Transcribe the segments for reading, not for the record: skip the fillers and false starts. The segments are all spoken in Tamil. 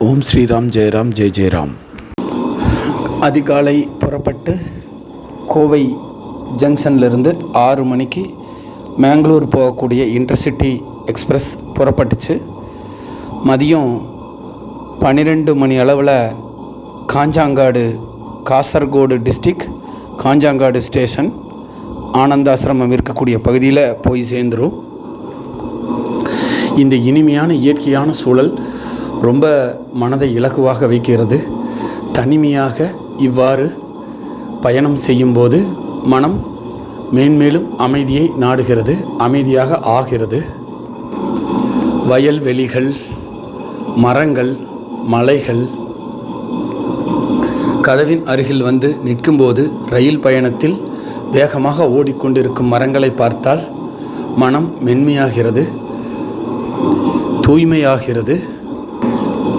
ஓம் ஸ்ரீராம் ஜெயராம் ஜெய் ஜெயராம். அதிகாலை புறப்பட்டு கோவை ஜங்ஷன்லேருந்து 6 மணிக்கு மேங்களூர் போகக்கூடிய இன்டர்சிட்டி எக்ஸ்பிரஸ் புறப்பட்டுச்சு. மதியம் 12 மணி அளவில் காஞ்சாங்காடு, காசர்கோடு டிஸ்ட்ரிக் காஞ்சாங்காடு ஸ்டேஷன் ஆனந்தாசிரமம் இருக்கக்கூடிய பகுதியில் போய் சேர்ந்துடும். இந்த இனிமையான இயற்கையான சூழல் ரொம்ப மனதை இலகுவாக வைக்கிறது. தனிமையாக இவ்வாறு பயணம் செய்யும்போது மனம் மேன்மேலும் அமைதியை நாடுகிறது, அமைதியாக ஆகிறது. வயல்வெளிகள், மரங்கள், மலைகள் கதவின் அருகில் வந்து நிற்கும்போது ரயில் பயணத்தில் வேகமாக ஓடிக்கொண்டிருக்கும் மரங்களை பார்த்தால் மனம் மென்மையாகிறது, தூய்மையாகிறது.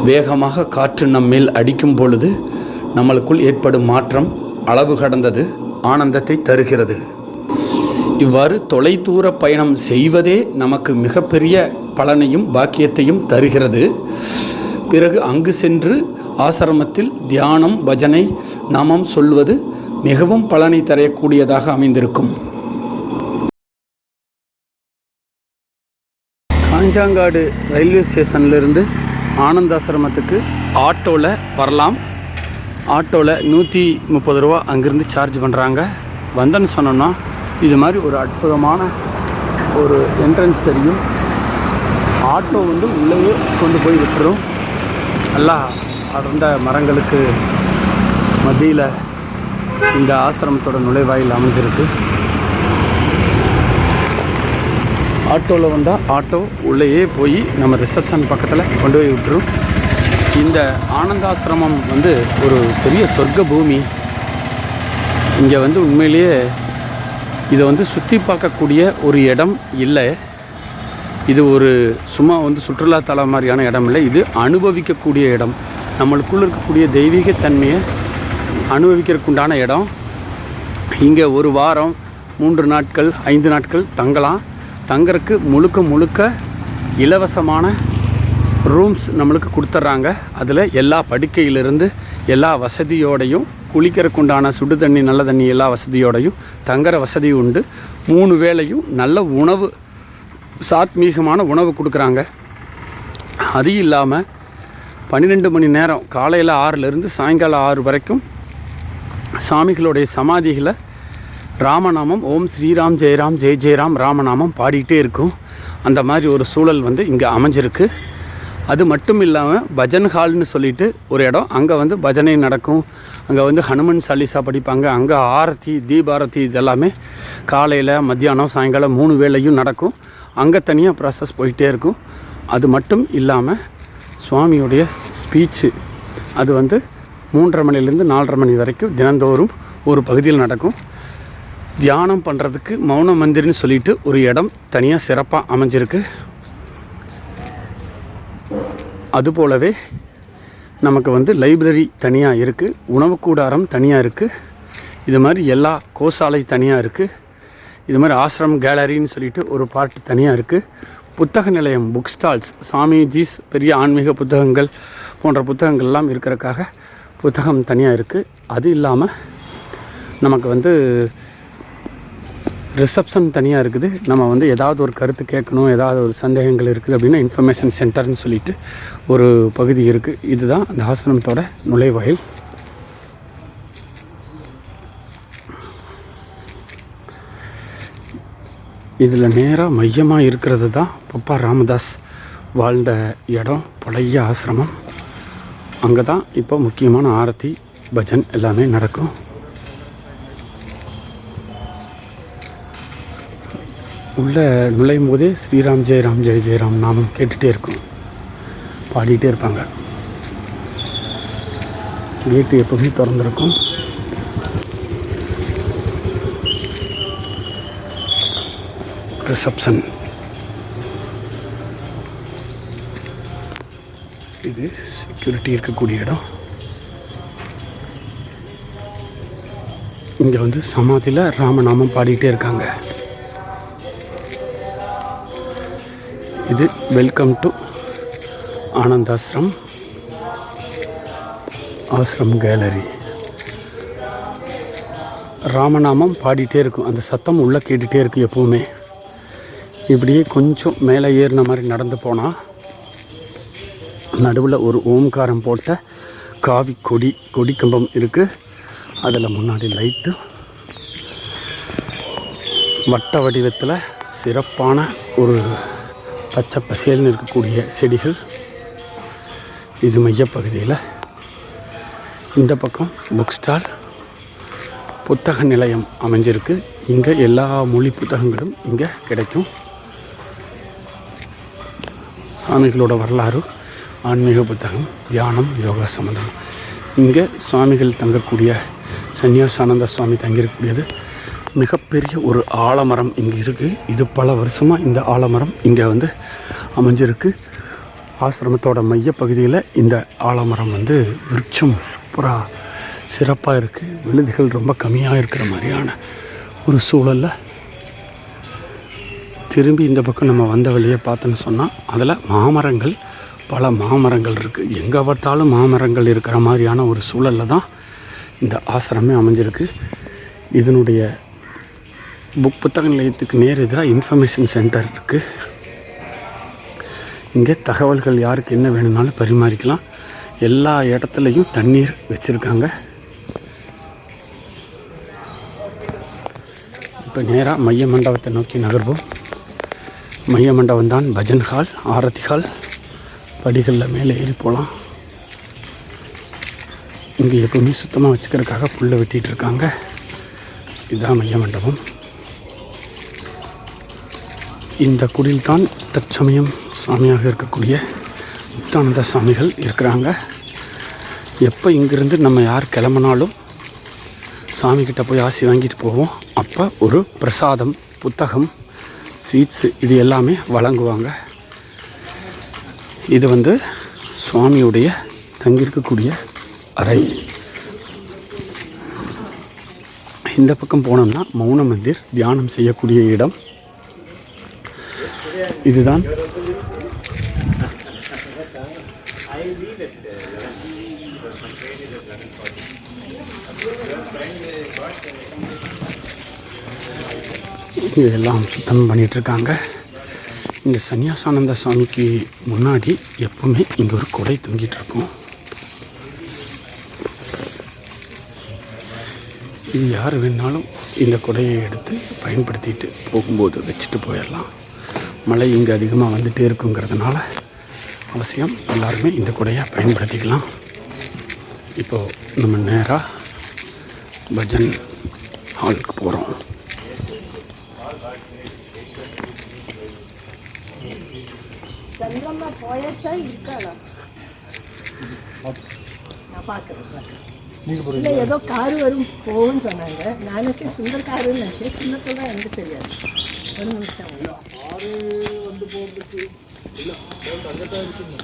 வேகமாக காற்று நம்மேல் அடிக்கும் பொழுது நம்மளுக்குள் ஏற்படும் மாற்றம் அளவு கடந்தது, ஆனந்தத்தை தருகிறது. இவ்வாறு தொலைதூர பயணம் செய்வதே நமக்கு மிகப்பெரிய பலனையும் பாக்கியத்தையும் தருகிறது. பிறகு அங்கு சென்று ஆசிரமத்தில் தியானம், பஜனை, நாமம் சொல்வது மிகவும் பலனை தரக்கூடியதாக அமைந்திருக்கும். காஞ்சாங்காடு ரயில்வே ஸ்டேஷன்லேருந்து ஆனந்தாசிரமத்துக்கு ஆட்டோவில் வரலாம். ஆட்டோவில் 130 ரூபா அங்கேருந்து சார்ஜ் பண்ணுறாங்க. வந்தேன்னு சொன்னோன்னா இது மாதிரி ஒரு அற்புதமான ஒரு என்ட்ரன்ஸ் தெரியும். ஆட்டோ வந்து உள்ளேயே கொண்டு போய் விட்டுரும். நல்லா அடர்ந்த மரங்களுக்கு மத்தியில் இந்த ஆசிரமத்தோட நுழைவாயில் அமைஞ்சிருக்கு. ஆட்டோவில் வந்தால் ஆட்டோ உள்ளேயே போய் நம்ம ரிசப்ஷன் பக்கத்தில் கொண்டு போய் விட்டுரும். இந்த ஆனந்தாசிரமம் வந்து ஒரு பெரிய சொர்க்க பூமி. இங்கே வந்து உண்மையிலேயே இதை வந்து சுற்றி பார்க்கக்கூடிய ஒரு இடம் இல்லை. இது ஒரு சும்மா வந்து சுற்றுலாத்தலம் மாதிரியான இடம் இல்லை. இது அனுபவிக்கக்கூடிய இடம். நம்மளுக்குள்ளே இருக்கக்கூடிய தெய்வீகத்தன்மையை அனுபவிக்கிறதுக்குண்டான இடம். இங்கே ஒரு வாரம், 3 நாட்கள், 5 நாட்கள் தங்கலாம். தங்கறதுக்கு முழுக்க இலவசமான ரூம்ஸ் நம்மளுக்கு கொடுத்துட்றாங்க. அதில் எல்லா படுக்கையிலிருந்து எல்லா வசதியோடையும், குளிக்கிறதுக்குண்டான சுடு தண்ணி, நல்ல தண்ணி எல்லா வசதியோடையும் தங்குற வசதி உண்டு. 3 வேளையும் நல்ல உணவு, சாத்மீகமான உணவு கொடுக்குறாங்க. அது இல்லாமல் 12 மணி நேரம் காலையில் 6லேருந்து சாயங்காலம் 6 வரைக்கும் சாமிகளுடைய சமாதிகளை ராமநாமம் ஓம் ஸ்ரீராம் ஜெயராம் ஜெய் ஜெயராம் ராமநாமம் பாடிக்கிட்டே இருக்கும். அந்த மாதிரி ஒரு சூழல் வந்து இங்கே அமைஞ்சிருக்கு. அது மட்டும் இல்லாமல் பஜன் ஹால்னு சொல்லிட்டு ஒரு இடம், அங்கே வந்து பஜனை நடக்கும். அங்கே வந்து ஹனுமன் சாலிசா படிப்பாங்க. அங்கே ஆரத்தி, தீபாரத்தி இதெல்லாமே காலையில், மத்தியானம், சாயங்காலம் 3 வேளையும் நடக்கும். அங்கே தனியாக ப்ராசஸ் போயிட்டே இருக்கும். அது மட்டும் இல்லாமல் சுவாமியுடைய ஸ்பீச்சு அது வந்து 3:30 மணிலேருந்து 4:30 மணி வரைக்கும் தினந்தோறும் ஒரு பகுதியில் நடக்கும். தியானம் பண்ணுறதுக்கு மௌன மந்திர்னு சொல்லிட்டு ஒரு இடம் தனியாக சிறப்பாக அமைஞ்சிருக்கு. அதுபோலவே நமக்கு வந்து லைப்ரரி தனியாக இருக்குது, உணவு கூடாரம் தனியாக இருக்குது. இது மாதிரி எல்லா கோசாலை தனியாக இருக்குது. இது மாதிரி ஆசிரம் கேலரின்னு சொல்லிட்டு ஒரு பார்ட் தனியாக இருக்குது. புத்தக நிலையம், புக் ஸ்டால்ஸ், சாமிஜிஸ் பெரிய ஆன்மீக புத்தகங்கள் போன்ற புத்தகங்கள்லாம் இருக்கிறதுக்காக புத்தகம் தனியாக இருக்குது. அது இல்லாமல் நமக்கு வந்து ரிசப்ஷன் தனியாக இருக்குது. நம்ம வந்து ஏதாவது ஒரு கருத்து கேட்கணும், ஏதாவது ஒரு சந்தேகங்கள் இருக்குது அப்படின்னா இன்ஃபர்மேஷன் சென்டர்னு சொல்லிட்டு ஒரு பகுதி இருக்குது. இதுதான் அந்த ஆசிரமத்தோட நுழைவாயில். இதில் நேராக மையமாக இருக்கிறது தான் பப்பா ராமதாஸ் வாழ்ந்த இடம், பழைய ஆசிரமம். அங்கே தான் இப்போ முக்கியமான ஆரத்தி, பஜன் எல்லாமே நடக்கும். உள்ளே நுழையும் போதே ஸ்ரீராம் ஜெயராம் ஜெய் ஜெயராம் நாமம் கேட்டுகிட்டே இருக்கும், பாடிக்கிட்டே இருப்பாங்க. கேட்டு எப்பவுமே திறந்துருக்கும். ரிசப்ஷன் இது செக்யூரிட்டி இருக்கக்கூடிய இடம். இங்கே வந்து சமாதியில் ராமநாமம் பாடிக்கிட்டே இருக்காங்க. இது வெல்கம் டு ஆனந்தாசிரம். ஆசிரம் கேலரி. ராமநாமம் பாடிட்டே இருக்கும், அந்த சத்தம் உள்ளே கேட்டுகிட்டே இருக்குது எப்போவுமே. இப்படியே கொஞ்சம் மேலே ஏறின மாதிரி நடந்து போனால் நடுவில் ஒரு ஓம்காரம் போட்ட காவி கொடி கம்பம் இருக்குது. அதில் முன்னாடி லைட்டு வட்ட வடிவத்தில் சிறப்பான ஒரு பச்சை பசேல்னு இருக்கக்கூடிய செடிகள். இது மையப்பகுதியில். இந்த பக்கம் புக் ஸ்டால், புத்தக நிலையம் அமைஞ்சிருக்கு. இங்கே எல்லா மொழி புத்தகங்களும் இங்கே கிடைக்கும். சாமிகளோட வரலாறு, ஆன்மீக புத்தகம், தியானம், யோகா சம்பந்தம். இங்கே சுவாமிகள் தங்கக்கூடிய சன்னியாசானந்த சுவாமி தங்கியிருக்கக்கூடியது. மிகப்பெரிய ஒரு ஆலமரம் இங்கே இருக்குது. இது பல வருஷமாக இந்த ஆலமரம் இங்கே வந்து அமைஞ்சிருக்கு. ஆசிரமத்தோட மையப்பகுதியில் இந்த ஆலமரம் வந்து விருட்சம் சூப்பராக சிறப்பாக இருக்குது. விழுதுகள் ரொம்ப கம்மியாக இருக்கிற மாதிரியான ஒரு சூழலில் திரும்பி இந்த பக்கம் நம்ம வந்த வழியை பார்த்தோன்னு சொன்னால் அதில் மாமரங்கள், பல மாமரங்கள் இருக்குது. எங்கே பார்த்தாலும் மாமரங்கள் இருக்கிற மாதிரியான ஒரு சூழலில் தான் இந்த ஆசிரமே அமைஞ்சிருக்கு. இதனுடைய புத்தக நிலையத்துக்கு நேர் எதிராக இன்ஃபர்மேஷன் சென்டர் இருக்குது. இங்கே தகவல்கள் யாருக்கு என்ன வேணும்னாலும் பரிமாறிக்கலாம். எல்லா இடத்துலையும் தண்ணீர் வச்சுருக்காங்க. இப்போ நேராக மைய மண்டபத்தை நோக்கி நகர்வோம். மைய மண்டபம் தான் பஜன் ஹால், ஆரத்தி ஹால். படிகளில் மேலே ஏறி போகலாம். இங்கே எப்பவுமே சுத்தமாக வச்சுக்கிறதுக்காக புல்லை வெட்டிகிட்டு இருக்காங்க. இதுதான் மைய மண்டபம். இந்த குடில் தான் தற்சமயம் சுவாமியாக இருக்கக்கூடிய முக்தானந்த சுவாமிகள் இருக்கிறாங்க. எப்போ இங்கேருந்து நம்ம யார் கிளம்பினாலும் சாமிக்கிட்ட போய் ஆசி வாங்கிட்டு போவோம். அப்போ ஒரு பிரசாதம், புத்தகம், ஸ்வீட்ஸு இது எல்லாமே வழங்குவாங்க. இது வந்து சுவாமியுடைய தங்கியிருக்கக்கூடிய அறை. இந்த பக்கம் போனோம்னா மௌன மந்திர், தியானம் செய்யக்கூடிய இடம். இதுதான் இதெல்லாம் சுத்தம் பண்ணிகிட்ருக்காங்க. இந்த சன்னியாசானந்த சுவாமிக்கு முன்னாடி எப்பவுமே இங்கே ஒரு கொடை தொங்கிட்டு இருக்கும். இது யார் வேணாலும் இந்த கொடையை எடுத்து பயன்படுத்திட்டு போகும்போது வச்சுட்டு போயிடலாம். மழை இங்கே அதிகமாக வந்துகிட்டே இருக்குங்கிறதுனால அவசியம் எல்லாருமே இந்த கொடையை பயன்படுத்திக்கலாம். இப்போது நம்ம நேராக பஜன் ஹாலுக்கு போகிறோம். இல்லை ஏதோ காரு வரும் போகும்னு சொன்னாங்க. நானுக்கு சுந்தர் காருன்னு நினச்சேன். சுந்தரத்தில் தான் எனக்கு தெரியாது. ஒரு நிமிஷம் காரு வந்து போகிறதுக்கு இல்லை அங்கே இருக்குங்க.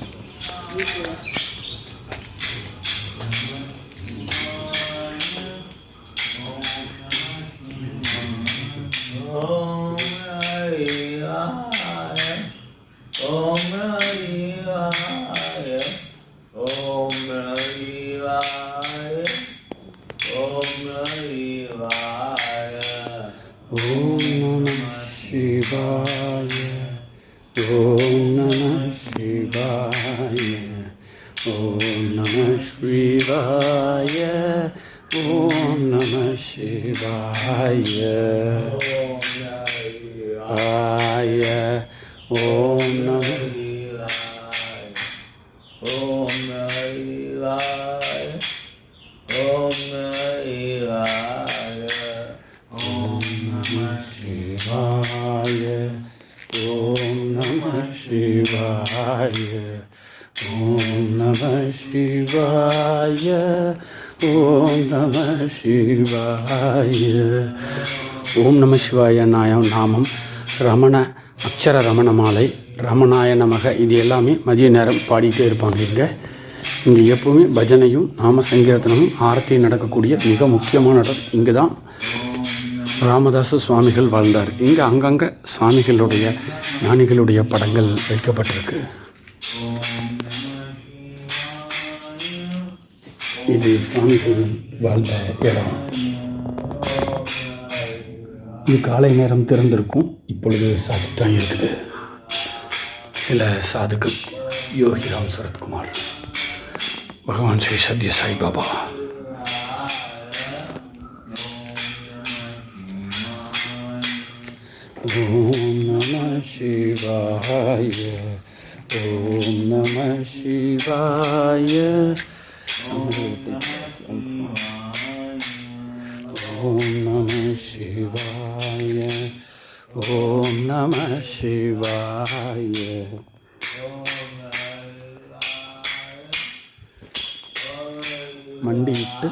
ஓம் நம சிவாய நாமம், ரமண அக்ஷர ரமண மாலை, ரமணாய நமக, இது எல்லாமே மதிய நேரம் பாடிட்டே இருப்பாங்க. இங்கே எப்போவுமே பஜனையும் நாம சங்கீர்த்தனமும் ஆரத்தியும் நடக்கக்கூடிய மிக முக்கியமான இடம். இங்கே தான் ராமதாச சுவாமிகள் வாழ்ந்தார். இங்கே அங்கங்கே சுவாமிகளுடைய ஞானிகளுடைய படங்கள் வைக்கப்பட்டிருக்கு. இது சுவாமிகள் வாழ்ந்த இடம். இது காலை நேரம் திறந்திருக்கும், இப்பொழுது சாத்தித்தான் இருக்குது. சில சாதுக்கள், யோகிராம் சரத்குமார், பகவான் ஸ்ரீ சத்ய சாய் பாபா, ஓம் நம சிவாய, ஓம் நம சிவாய, ஓம் நம சிவாய, ஓம் நம சிவாய. மண்டியிட்டு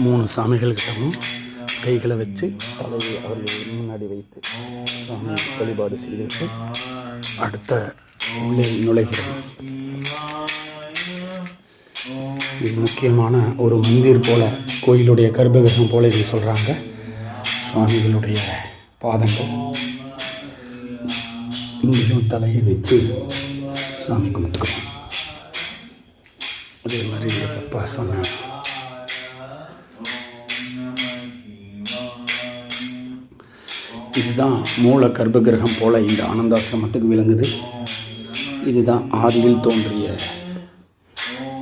3 சாமிகள்கிட்டமும் கைகளை வச்சு தலையை அவர்கள் முன்னாடி வைத்து சாமி வழிபாடு செய்துவிட்டு அடுத்த உள்ளே நுழைகிறது. இது முக்கியமான ஒரு மந்திர் போல, கோயிலுடைய கர்ப்பகிரகம் போல இது சொல்கிறாங்க. சுவாமிகளுடைய பாதங்கள் இங்கேயும் தலையை வச்சு சாமி கும்பிட்டுக்கிறோம். அதே மாதிரி அப்பா சொன்னாங்க. இதுதான் மூல கர்ப்பகிரகம் போல இந்த ஆனந்தாசிரமத்துக்கு விளங்குது. இதுதான் ஆதியில் தோன்றிய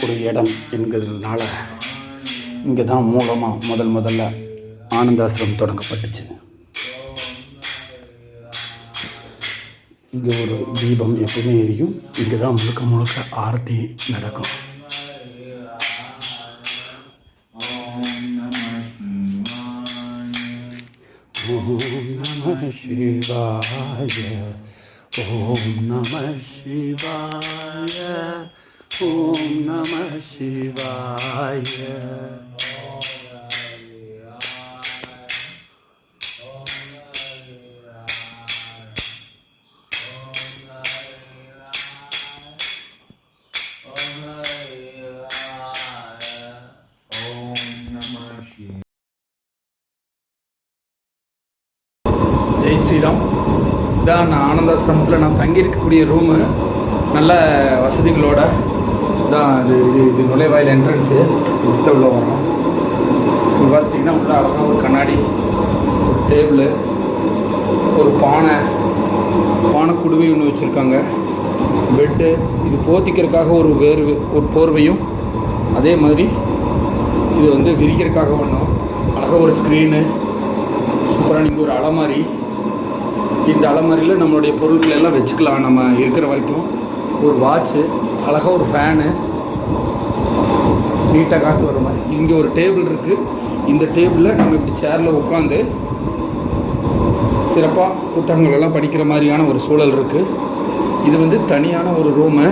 ஒரு இடம் என்கிறதுனால இங்கே தான் மூலமாக முதல்ல ஆனந்தாசிரமம் தொடங்கப்பட்டுச்சு. இங்கே ஒரு தீபம் எப்பவுமே எரியும். இங்கே தான் முழுக்க ஆரத்தி நடக்கும். ஓம் நம சிவாய, ஓம் நம சிவாய, ஓம் நம சிவாய. ஜெய் ஸ்ரீராம். இதான் நான் ஆனந்தாசிரமத்தில் நான் தங்கியிருக்கக்கூடிய ரூமு. நல்ல வசதிகளோட தான் இது நுழைவாயில் என்ட்ரன்ஸு. உள்ள வரோம். இங்கே பார்த்துட்டிங்கன்னா உள்ள அழகாக ஒரு கண்ணாடி, ஒரு டேபிள், ஒரு பானை குடுவை ஒன்று வச்சுருக்காங்க, பெட்டு, இது போத்திக்கிறதுக்காக ஒரு போர்வையும், அதே மாதிரி இது வந்து விரிக்கிறதுக்காக ஒன்றும் அழகாக ஒரு ஸ்க்ரீனு, சூப்பராக நீங்கள் ஒரு அலமாரி. இந்த அலமாரியில் நம்மளுடைய பொருட்கள் எல்லாம் வச்சுக்கலாம் நம்ம இருக்கிற வரைக்கும். ஒரு வாட்ச்சு, அழகாக ஒரு ஃபேனு, நீட்டாக காற்று வர மாதிரி. இங்கே ஒரு டேபிள் இருக்குது. இந்த டேபிளில் நம்ம இப்படி சேரில் உட்காந்து சிறப்பாக புத்தகங்கள் எல்லாம் படிக்கிற மாதிரியான ஒரு சூழல் இருக்குது. இது வந்து தனியான ஒரு ரூமு.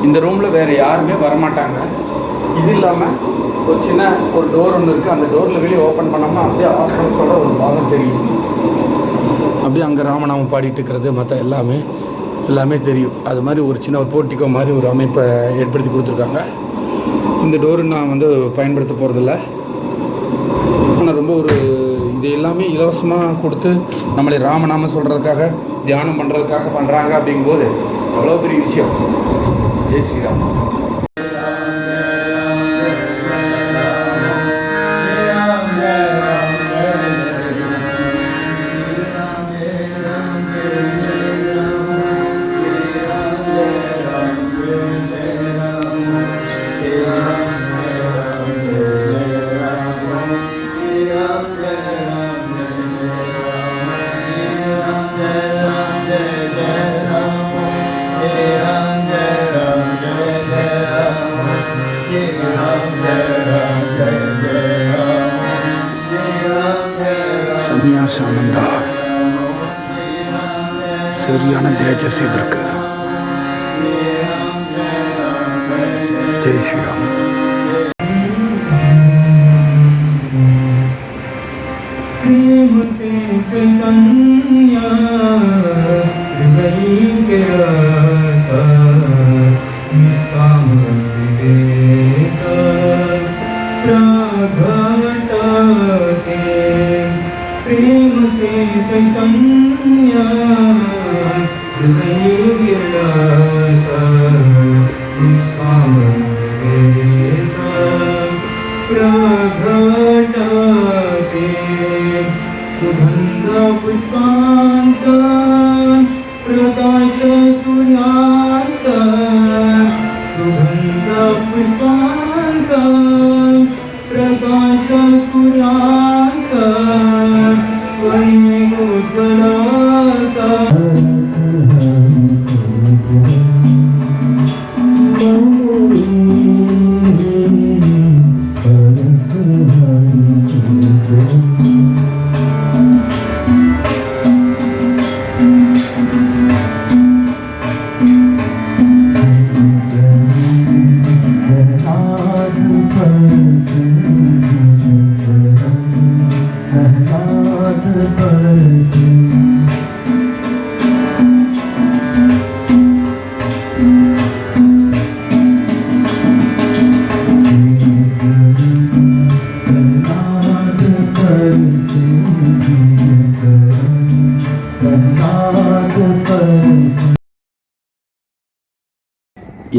இந்த ரூமில் வேறு யாருமே வரமாட்டாங்க. இது இல்லாமல் ஒரு சின்ன ஒரு டோர் ஒன்று இருக்குது. அந்த டோரில் வெளியே ஓப்பன் பண்ணோம்னா அப்படியே ஆசிரமத்தோட ஒரு பாகம் தெரியும். அப்படியே அங்கே ராமநாமம் பாடிட்டு இருக்கிறது மற்ற எல்லாமே தெரியும். அது மாதிரி ஒரு சின்ன ஒரு போர்ட்டிக்கோ மாதிரி ஒரு அமைப்பை ஏற்படுத்தி கொடுத்துருக்காங்க. இந்த டோரு நான் வந்து பயன்படுத்த போகிறதில்ல. ஆனால் ரொம்ப இது எல்லாமே இலவசமாக கொடுத்து நம்மளை ராமநாமம் சொல்கிறதுக்காக, தியானம் பண்ணுறதுக்காக பண்ணுறாங்க. அப்படிங்கும்போது அவ்வளோ பெரிய விஷயம். ஜெய் ஸ்ரீராம். சன்னியாசானந்தா சரியான தேஜஸ் இதற்கு. ஜெய் ஸ்ரீராம்.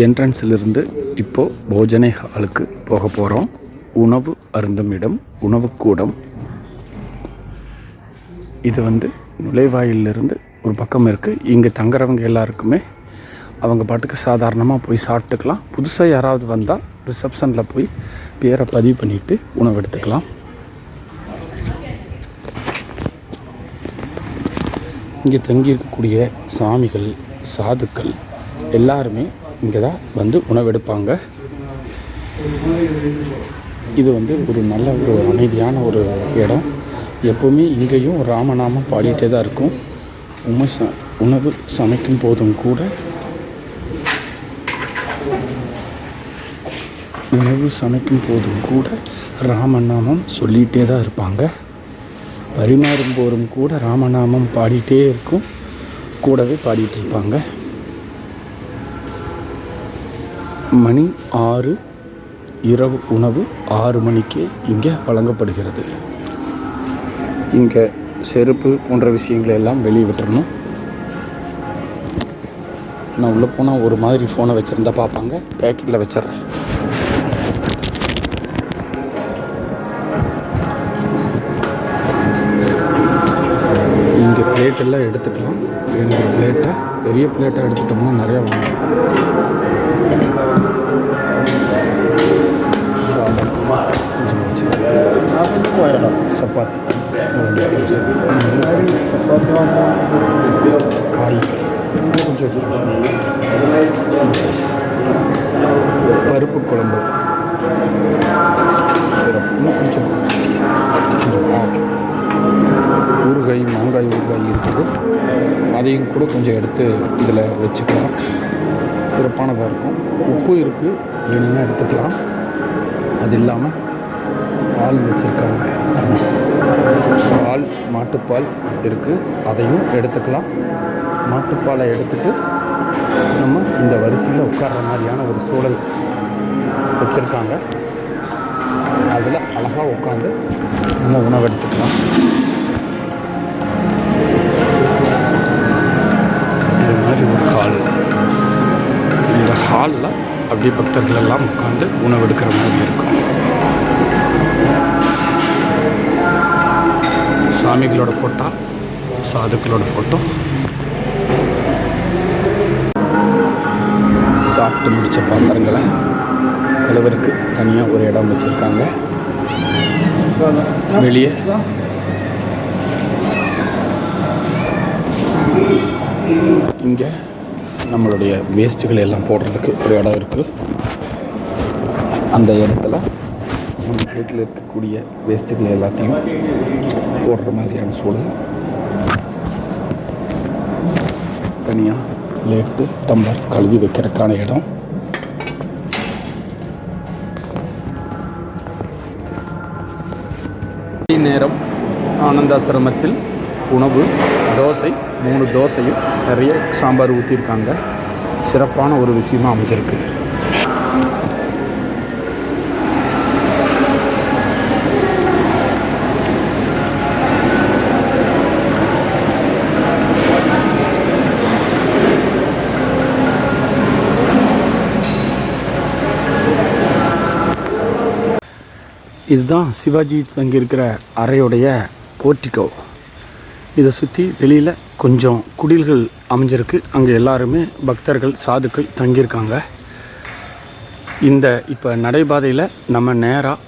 என்ட்ரன்ஸிலிருந்து இப்போது போஜனை ஹாலுக்கு போக போகிறோம். உணவு அருந்தும் இடம், உணவுக்கூடம். இது நுழைவாயிலிருந்து ஒரு பக்கம் இருக்குது. இங்கே தங்குறவங்க எல்லாருக்குமே அவங்க பாட்டுக்கு சாதாரணமாக போய் சாப்பிட்டுக்கலாம். புதுசாக யாராவது வந்தால் ரிசப்ஷனில் போய் பேரை பதிவு பண்ணிவிட்டு உணவு எடுத்துக்கலாம். இங்கே தங்கியிருக்கக்கூடிய சாமிகள், சாதுக்கள் எல்லாருமே இங்கே தான் உணவெடுப்பாங்க. இது ஒரு நல்ல ஒரு அமைதியான ஒரு இடம். எப்போவுமே இங்கேயும் ராமநாமம் பாடிட்டே தான் இருக்கும். உணவு சமைக்கும் போதும் கூட ராமநாமம் சொல்லிகிட்டே தான் இருப்பாங்க. பரிமாறும் போதும் கூட ராமநாமம் பாடிட்டே இருக்கும், கூடவே பாடிட்டு இருப்பாங்க. மணி 6, இரவு உணவு 6 மணிக்கே இங்கே வழங்கப்படுகிறது. இங்கே செருப்பு போன்ற விஷயங்களை எல்லாம் வெளியே விட்டுறணும். நான் உள்ளே போனால் ஒரு மாதிரி ஃபோனை வச்சுருந்தா பார்ப்பாங்க. பேக்கெட்டில் வச்சிட்றேன். இங்கே பிளேட்டெல்லாம் எடுத்துக்கலாம். வேணுங்கிற பிளேட்டை, பெரிய பிளேட்டாக எடுத்துட்டோம்னா நிறையா வாங்க. சாதம் கொஞ்சம் வச்சுருக்கேன். சப்பாத்தி, காய் கொஞ்சம் வச்சுருக்கேன். பருப்பு குழம்பு, சிறப்பு இன்னும் கொஞ்சம் ஊறுகாய், மாங்காய் ஊறுகாய் இருக்குது. அதையும் கூட கொஞ்சம் எடுத்து இதில் வச்சுக்கலாம். சிறப்பானதாக இருக்கும். உப்பு இருக்குது, வேணும்னா எடுத்துக்கலாம். அது இல்லாமல் பால் வச்சுருக்காங்க. பால், மாட்டுப்பால் இருக்குது, அதையும் எடுத்துக்கலாம். மாட்டுப்பாலை எடுத்துகிட்டு நம்ம இந்த வரிசையில் உட்கார்ற மாதிரியான ஒரு சூழல் வச்சுருக்காங்க. அதில் அழகாக உட்காந்து நம்ம உணவு எடுத்துக்கலாம். இது மாதிரி ஒரு ஹால். இந்த ஹாலில் அப்படியே பக்தர்கள் எல்லாம் உட்காந்து உணவு எடுக்கிற மாதிரி இருக்கும். சாமிகளோட ஃபோட்டோ, சாதுக்களோட ஃபோட்டோ. சாப்பிட்டு முடித்த பாத்திரங்களை கழுவருக்கு தனியாக ஒரு இடம் வச்சுருக்காங்க. வெளியே இங்கே நம்மளுடைய வேஸ்ட்டுகளை எல்லாம் போடுறதுக்கு ஒரு இடம் இருக்குது. அந்த இடத்துல நம்ம வீட்டில் இருக்கக்கூடிய வேஸ்ட்டுகளை எல்லாத்தையும் போடுற மாதிரியான சூழல். தனியாக பிளேட்டு, டம்ளர் கழுவி வைக்கிறதுக்கான இடம். நேரம் ஆனந்தாசிரமத்தில் உணவு, தோசை, 3 தோசையும் நிறைய சாம்பார் ஊற்றிருக்காங்க. சிறப்பான ஒரு விஷயமாக அமைஞ்சிருக்கு. இதுதான் சிவாஜி தங்கியிருக்கிற அறையுடைய போர்ட்டிகோ. இதை சுற்றி வெளியில் கொஞ்சம் குடில்கள் அமைஞ்சிருக்கு. அங்கே எல்லாருமே பக்தர்கள், சாதுக்கள் தங்கியிருக்காங்க. இந்த இப்போ நடைபாதையில் நம்ம நேராக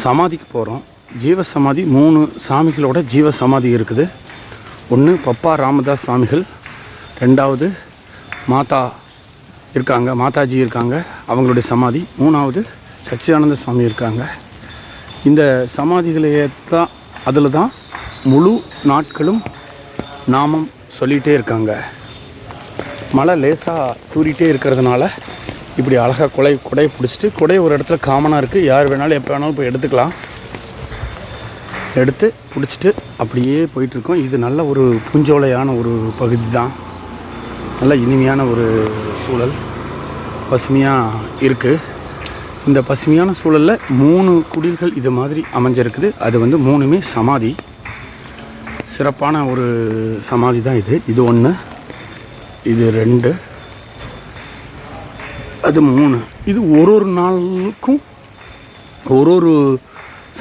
சமாதிக்கு போகிறோம். ஜீவசமாதி 3 சாமிகளோட ஜீவசமாதி இருக்குது. ஒன்று பப்பா ராமதாஸ் சுவாமிகள், 2வது மாதா இருக்காங்க, மாதாஜி இருக்காங்க, அவங்களுடைய சமாதி, 3வது சச்சிதானந்த சுவாமி இருக்காங்க. இந்த சமாதிகளையே தான் அதில் தான் முழு நாட்களும் நாமம் சொல்லிகிட்டே இருக்காங்க. மழை லேசாக தூரிகிட்டே இருக்கிறதுனால இப்படி அழகாக குடையை பிடிச்சிட்டு, குடை ஒரு இடத்துல காமனாக இருக்குது, யார் வேணாலும் எப்போ வேணாலும் போய் எடுத்துக்கலாம். எடுத்து பிடிச்சிட்டு அப்படியே போயிட்டுருக்கோம். இது நல்ல ஒரு பூஞ்சோலையான ஒரு பகுதி தான், நல்ல இனிமையான ஒரு சூழல், பசுமையாக இருக்குது. இந்த பசுமையான சூழலில் 3 குடில்கள் இது மாதிரி அமைஞ்சிருக்குது. அது வந்து 3மே சமாதி, சிறப்பான ஒரு சமாதி தான் இது. இது 1, இது 2, அது 3. இது ஒரு நாளுக்கும் ஒரு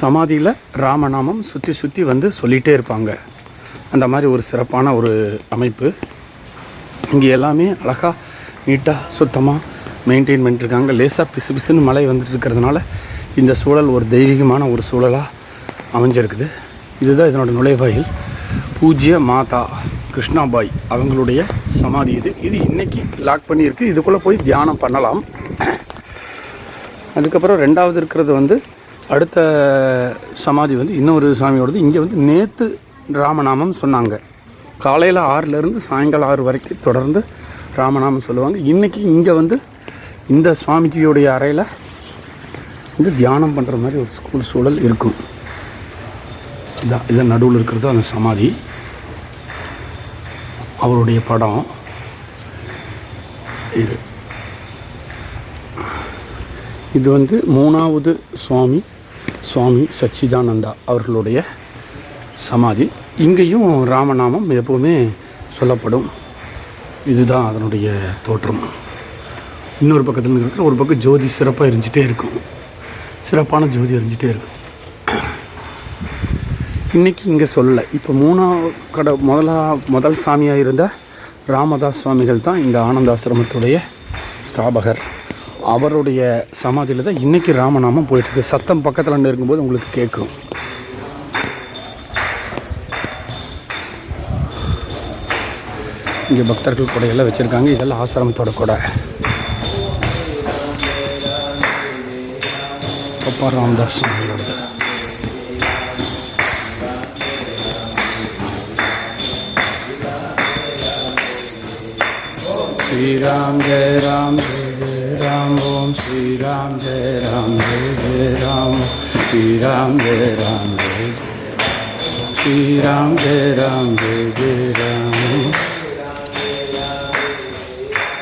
சமாதியில் ராமநாமம் சுற்றி வந்து சொல்லிகிட்டே இருப்பாங்க. அந்த மாதிரி ஒரு சிறப்பான ஒரு அமைப்பு. இங்கே எல்லாமே அழகாக நீட்டாக சுத்தமாக மெயின்டைன் பண்ணிட்டுருக்காங்க. லேசாக பிசு பிசுன்னு மழை வந்துட்டு இருக்கிறதுனால இந்த சூழல் ஒரு தெய்வீகமான ஒரு சூழலாக அமைஞ்சிருக்குது. இதுதான் இதனோட நுழைவாயில். பூஜ்ய மாதா கிருஷ்ணாபாய் அவங்களுடைய சமாதி இது. இது இன்றைக்கி லாக் பண்ணியிருக்கு. இதுக்குள்ளே போய் தியானம் பண்ணலாம். அதுக்கப்புறம் 2வது இருக்கிறது வந்து அடுத்த சமாதி வந்து இன்னொரு சாமியோடது. இங்கே வந்து நேற்று ராமநாமம் சொன்னாங்க. காலையில் 6லேருந்து சாயங்காலம் 6 வரைக்கும் தொடர்ந்து ராமநாமம் சொல்லுவாங்க. இன்றைக்கி இங்கே வந்து இந்த சுவாமிஜியோடைய அறையில் வந்து தியானம் பண்ணுற மாதிரி ஒரு சூழல் இருக்கும். இதான் நடுவில் இருக்கிறது அந்த சமாதி, அவருடைய படம் இது வந்து 3வது சுவாமி சச்சிதானந்தா அவர்களுடைய சமாதி. இங்கேயும் ராமநாமம் எப்போவுமே சொல்லப்படும். இதுதான் அதனுடைய தோற்றம். இன்னொரு பக்கத்தில் இருக்கிற ஒரு பக்கம் ஜோதி சிறப்பாக எரிஞ்சிட்டே இருக்கும், சிறப்பான ஜோதி எரிஞ்சிட்டே இருக்கும். இன்றைக்கி இங்கே சொல்லலை. இப்போ 3வது முதல் சாமியாக இருந்த ராமதாஸ் சுவாமிகள் தான் இந்த ஆனந்தாசிரமத்துடைய ஸ்தாபகர். அவருடைய சமாதியில் தான் இன்றைக்கி ராமநாமம் போயிட்டுருக்கு. சத்தம் பக்கத்தில் இருக்கும்போது உங்களுக்கு கேட்கும். இங்கே பக்தர்கள் கொடையெல்லாம் வச்சுருக்காங்க. இதெல்லாம் ஆசிரமத்தோட கொடை. பப்பா ராமதாஸ் சுவாமிகளோட ஸ்ரீராம் ஜெய ராம் ஜெய ராம் ஓம் ஸ்ரீராம் ஜெய ராம் ஜெய ராம் ஸ்ரீராம் ஜெய ராம் ஜெய ஸ்ரீராம் ஜெய ராம் ஜெய ராம்.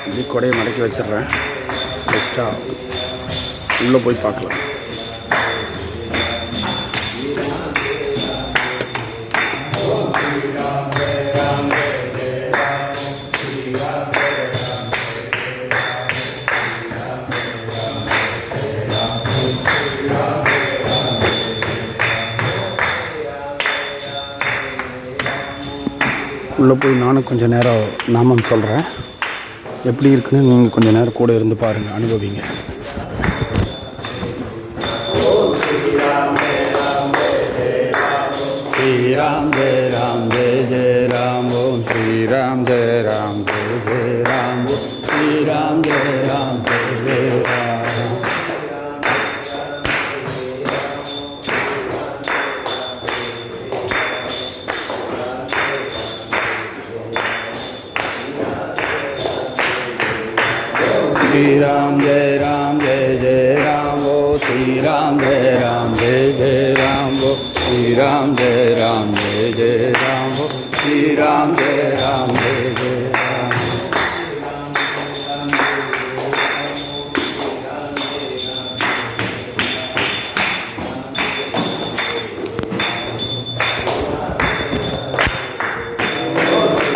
இப்படி கொடையை மடக்கி வச்சிடுறேன். பெஸ்ட்டாக உள்ளே போய் பார்க்கலாம். உள்ளே போய் நானும் கொஞ்சம் நேரம் நாமம் சொல்கிறேன். எப்படி இருக்குன்னு நீங்கள் கொஞ்சம் நேரம் கூட இருந்து பாருங்கள், அனுபவிங்க. ஸ்ரீராம் ஜெய ராம் ஜெய ஜெய ராம் ஓம் ஸ்ரீராம் ஜெய ராம் ஜெய ஜெய ராம் ஓம் ஸ்ரீராம் ஜெய ராம் ஜெய ஜெய ராம். श्रीराम जय जय राम वो श्रीराम जय जय राम वो श्रीराम जय जय राम वो श्रीराम जय जय राम.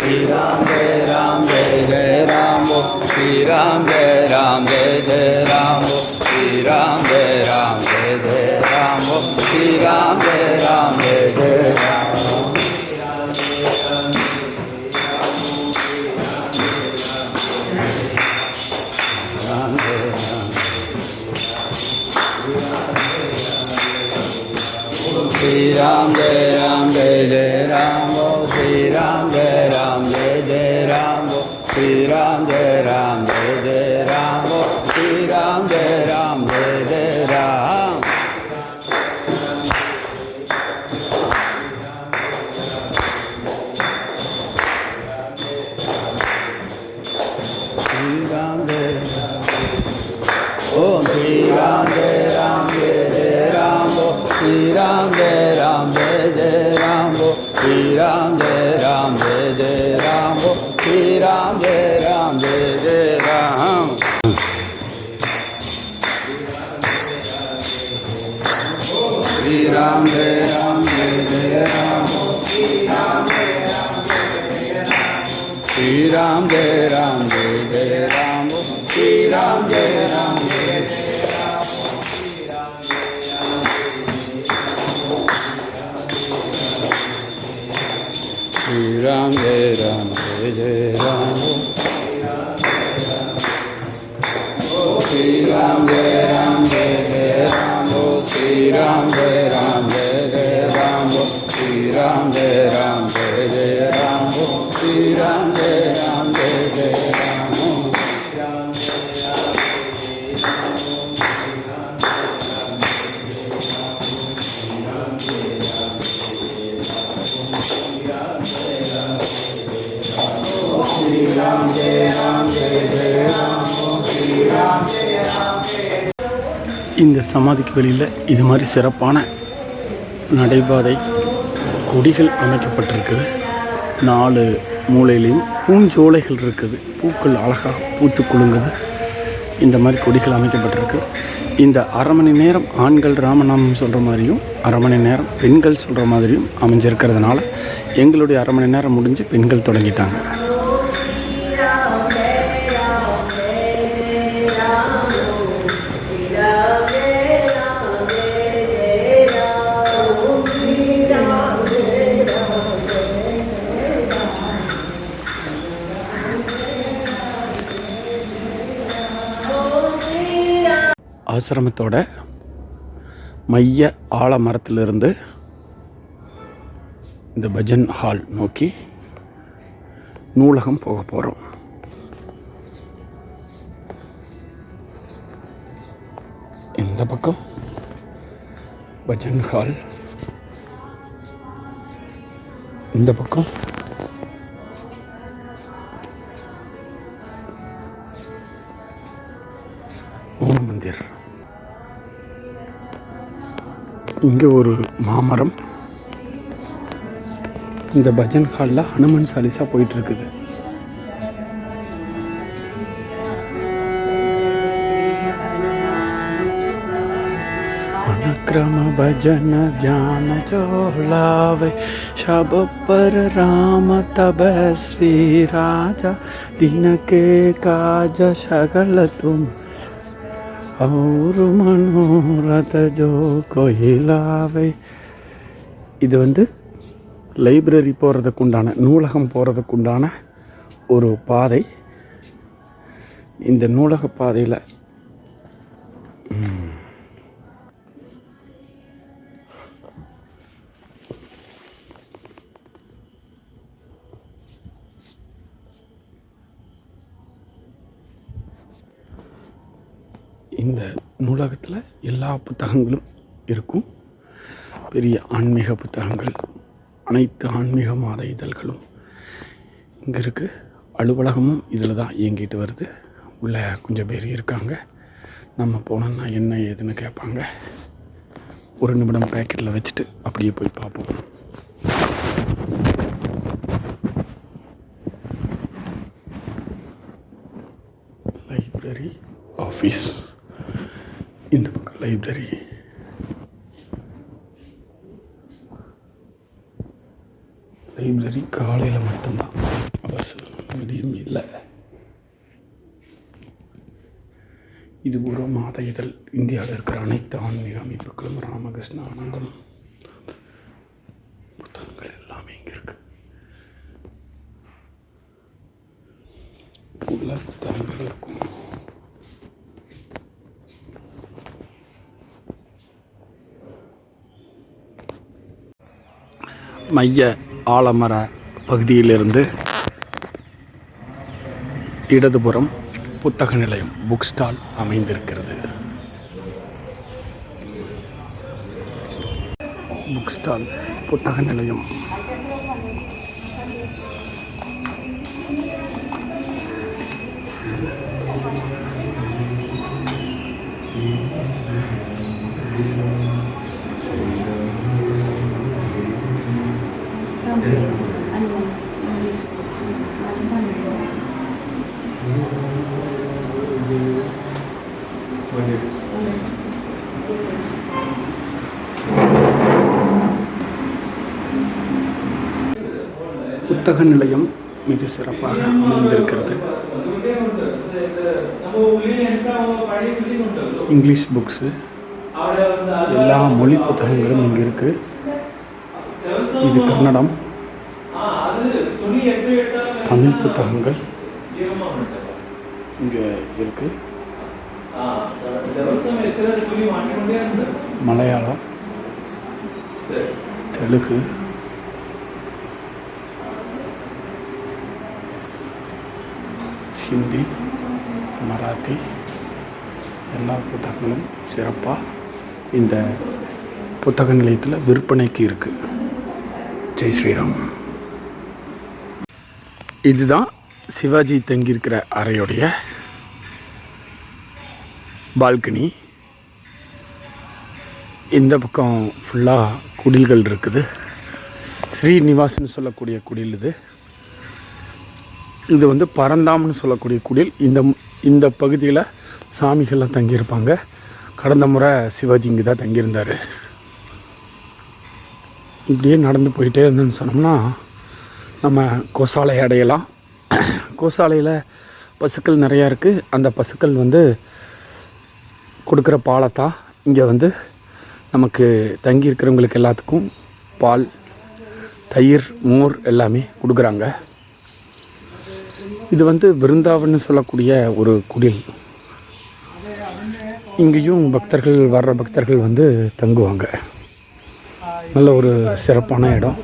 श्रीराम जय जय राम वो श्रीराम जय जय राम वो श्रीराम जय जय राम वो श्रीराम जय जय राम. राम जय Ram. Ram Jai Ram Jai Jai Ram Bo Sri Ram Jai Ram Jai Jai Ram Bo Sri Ram Jai Ram Jai Jai Ram Bo Sri Ram Jai Ram Jai Jai Ram Sri Ram Jai Om Sri Ram Jai Ram Jai Jai Ram Bo Sri Ram Jai Ram Jai Jai Ram Bo Sri Ram Jai Ram Jai Jai Ram Bo Sri Ram Jai Ram Jai Jai Ram Sri Ram Jai Ram Jai Jai Ram Bo Sri Ram Jai Ram Jai Jai Ram Sri Ram Jai Ram Jai Jai Ram Bo Sri Ram Jai Ram Jai Jai Ram Sri Ram Jai Ram Jai Jai Ram Sri Ram Jai Ram Jai Jai Ram Sri Ram Jai Ram Jai Jai Ram Sri Ram Jai Ram Jai Jai Ram Sri Ram Jai Ram Jai Jai Ram இந்த சமாதிக்கு வெளியில் இது மாதிரி சிறப்பான நடைபாதை கொடிகள் அமைக்கப்பட்டிருக்குது. 4 மூலையிலையும் பூஞ்சோலைகள் இருக்குது. பூக்கள் அழகாக பூத்து குலுங்குது. இந்த மாதிரி கொடிகள் அமைக்கப்பட்டிருக்கு. இந்த அரை மணி நேரம் ஆண்கள் ராமநாமம் சொல்கிற மாதிரியும் அரை மணி நேரம் பெண்கள் சொல்கிற மாதிரியும் அமைஞ்சிருக்கிறதுனால எங்களுடைய அரை மணி நேரம் முடிஞ்சு பெண்கள் தொடங்கிட்டாங்க. ஆசிரமத்தோட மைய ஆலமரத்திலிருந்து இந்த பஜன் ஹால் நோக்கி நூலகம் போக போகிறோம். இந்த பக்கம் பஜன் ஹால், இந்த பக்கம் ஓம் மந்திர். இங்கே ஒரு மாமரம். இந்த பஜன் ஹாலில் ஹனுமன் சாலிசா போயிட்டுருக்குது. अनक्रम भजन ज्ञान चोलावे शब पर राम तपस्वी राजा दिन के काज सगल तुम और मनोरथ जो कोइलावे. இது வந்து லைப்ரரி போகிறதுக்குண்டான, நூலகம் போகிறதுக்குண்டான ஒரு பாதை. இந்த நூலக பாதையில் இந்த நூலகத்தில் எல்லா புத்தகங்களும் இருக்கும். பெரிய ஆன்மீக புத்தகங்கள், அனைத்து ஆன்மீக மாத இதழ்களும் இங்கே இருக்குது. அலுவலகமும் இதில் தான் இயங்கிட்டு வருது. உள்ளே கொஞ்சம் பேர் இருக்காங்க. நம்ம போனோன்னா என்ன ஏதுன்னு கேட்பாங்க. ஒரு நிமிடம் பேக்கெட்டில் வச்சுட்டு அப்படியே போய் பார்ப்போம். லைப்ரரி ஆஃபீஸ், இந்த பக்கம் லைப்ரரி. லைப்ரரி காலையில் மட்டும்தான், பஸ் மதியம் இல்லை. இது ஒரு மாத இதழ். இந்தியாவில் இருக்கிற அனைத்து ஆன்மீக அமைப்புகளும், ராமகிருஷ்ண ஆனந்தம் புத்தகங்கள் எல்லாமே இங்கே இருக்கு. உள்ள புத்தகங்கள் இருக்கும். மைய ஆலமர பகுதியிலிருந்து இடதுபுறம் புத்தக நிலையம் புக் ஸ்டால் அமைந்திருக்கிறது. புக் ஸ்டால் புத்தக நிலையம். புத்தக நிலையம் மிக சிறப்பாக அமைந்திருக்கிறது. இங்கிலீஷ் புக்ஸு, எல்லா மொழி புத்தகங்களும் இங்கே இருக்குது. இது கன்னடம், தமிழ் புத்தகங்கள் இங்கே இருக்குது. மலையாளம், தெலுங்கு, ஹிந்தி, மராத்தி எல்லா புத்தகங்களும் சிறப்பாக இந்த புத்தக நிலையத்தில் விற்பனைக்கு இருக்குது. ஜெய் ஸ்ரீராம். இதுதான் சிவாஜி தங்கியிருக்கிற அறையுடைய பால்கனி. இந்த பக்கம் ஃபுல்லாக குடில்கள் இருக்குது. ஸ்ரீனிவாசன்னு சொல்லக்கூடிய குடில் இது. இது வந்து பரந்தாம்னு சொல்லக்கூடிய குடில். இந்த பகுதியில் சாமிகள்லாம் தங்கியிருப்பாங்க. கடந்த முறை சிவாஜி இங்கே தான் தங்கியிருந்தார். இப்படியே நடந்து போயிட்டே இருந்தோன்னு சொன்னோம்னா நம்ம கோசாலை அடையலாம். கோசாலையில் பசுக்கள் நிறையா இருக்குது. அந்த பசுக்கள் வந்து கொடுக்குற பாலைத்தான் இங்கே வந்து நமக்கு தங்கியிருக்கிறவங்களுக்கு எல்லாத்துக்கும் பால், தயிர், மோர் எல்லாமே கொடுக்குறாங்க. இது வந்து விருந்தாவன்னு சொல்லக்கூடிய ஒரு குடில். இங்கேயும் வர்ற பக்தர்கள் வந்து தங்குவாங்க. நல்ல ஒரு சிறப்பான இடம்.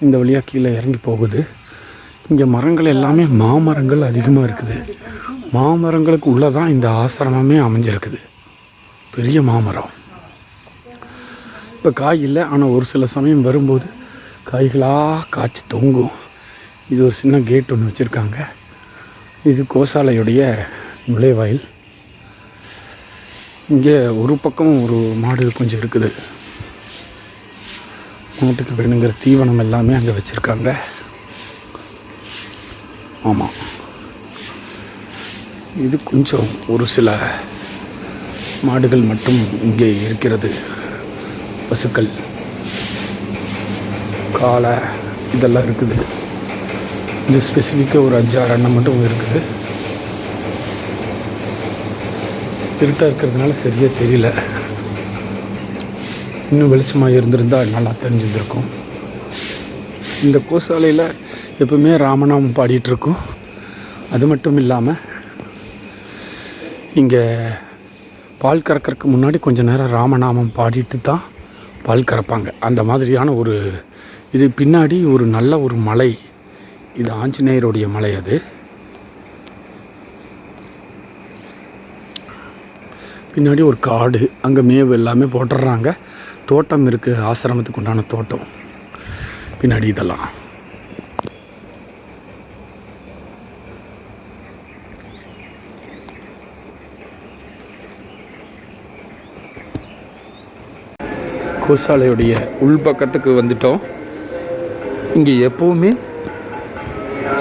இந்த வழியாக கீழே இறங்கி போகுது. இங்கே மரங்கள் எல்லாமே மாமரங்கள் அதிகமாக இருக்குது. மாமரங்களுக்கு உள்ளே தான் இந்த ஆசிரமமே அமைஞ்சிருக்குது. பெரிய மாமரம். இப்போ காய் இல்லை, ஆனால் ஒரு சில சமயம் வரும்போது காய்களாக காய்ச்சி தொங்கும். இது ஒரு சின்ன கேட் ஒன்று வச்சுருக்காங்க. இது கோசாலையுடைய நுழைவாயில். இங்கே ஒரு பக்கம் ஒரு மாடு கொஞ்சம் இருக்குது. மாட்டுக்கு வேணுங்கிற தீவனம் எல்லாமே அங்கே வச்சுருக்காங்க. ஆமாம், இது கொஞ்சம் ஒரு சில மாடுகள் மட்டும் இங்கே இருக்கிறது. பசுக்கள், காளை இதெல்லாம் இருக்குது. இது ஸ்பெசிஃபிக்காக ஒரு 5-6 எண்ணம் மட்டும் இருக்குது. இருட்டாக இருக்கிறதுனால சரியாக தெரியல. இன்னும் வெளிச்சமாக இருந்திருந்தால் நல்லா தெரிஞ்சுருக்கும். இந்த கோசாலையில் எப்பவுமே ராமநாமம் பாடிட்டுருக்கோம். அது மட்டும் இல்லாமல் இங்கே பால் கறக்கிறதுக்கு முன்னாடி கொஞ்சம் நேரம் ராமநாமம் பாடிட்டு தான் பால் கறப்பாங்க. அந்த மாதிரியான ஒரு இது. பின்னாடி ஒரு நல்ல ஒரு மலை. இது ஆஞ்சநேயருடைய மலை. அது பின்னாடி ஒரு காடு. அங்கே மேவு எல்லாமே போட்டுடுறாங்க. தோட்டம் இருக்குது, ஆசிரமத்துக்கு உண்டான தோட்டம் பின்னாடி. இதெல்லாம் கோசாலையுடைய உள்பக்கத்துக்கு வந்துட்டோம். இங்கே எப்போவுமே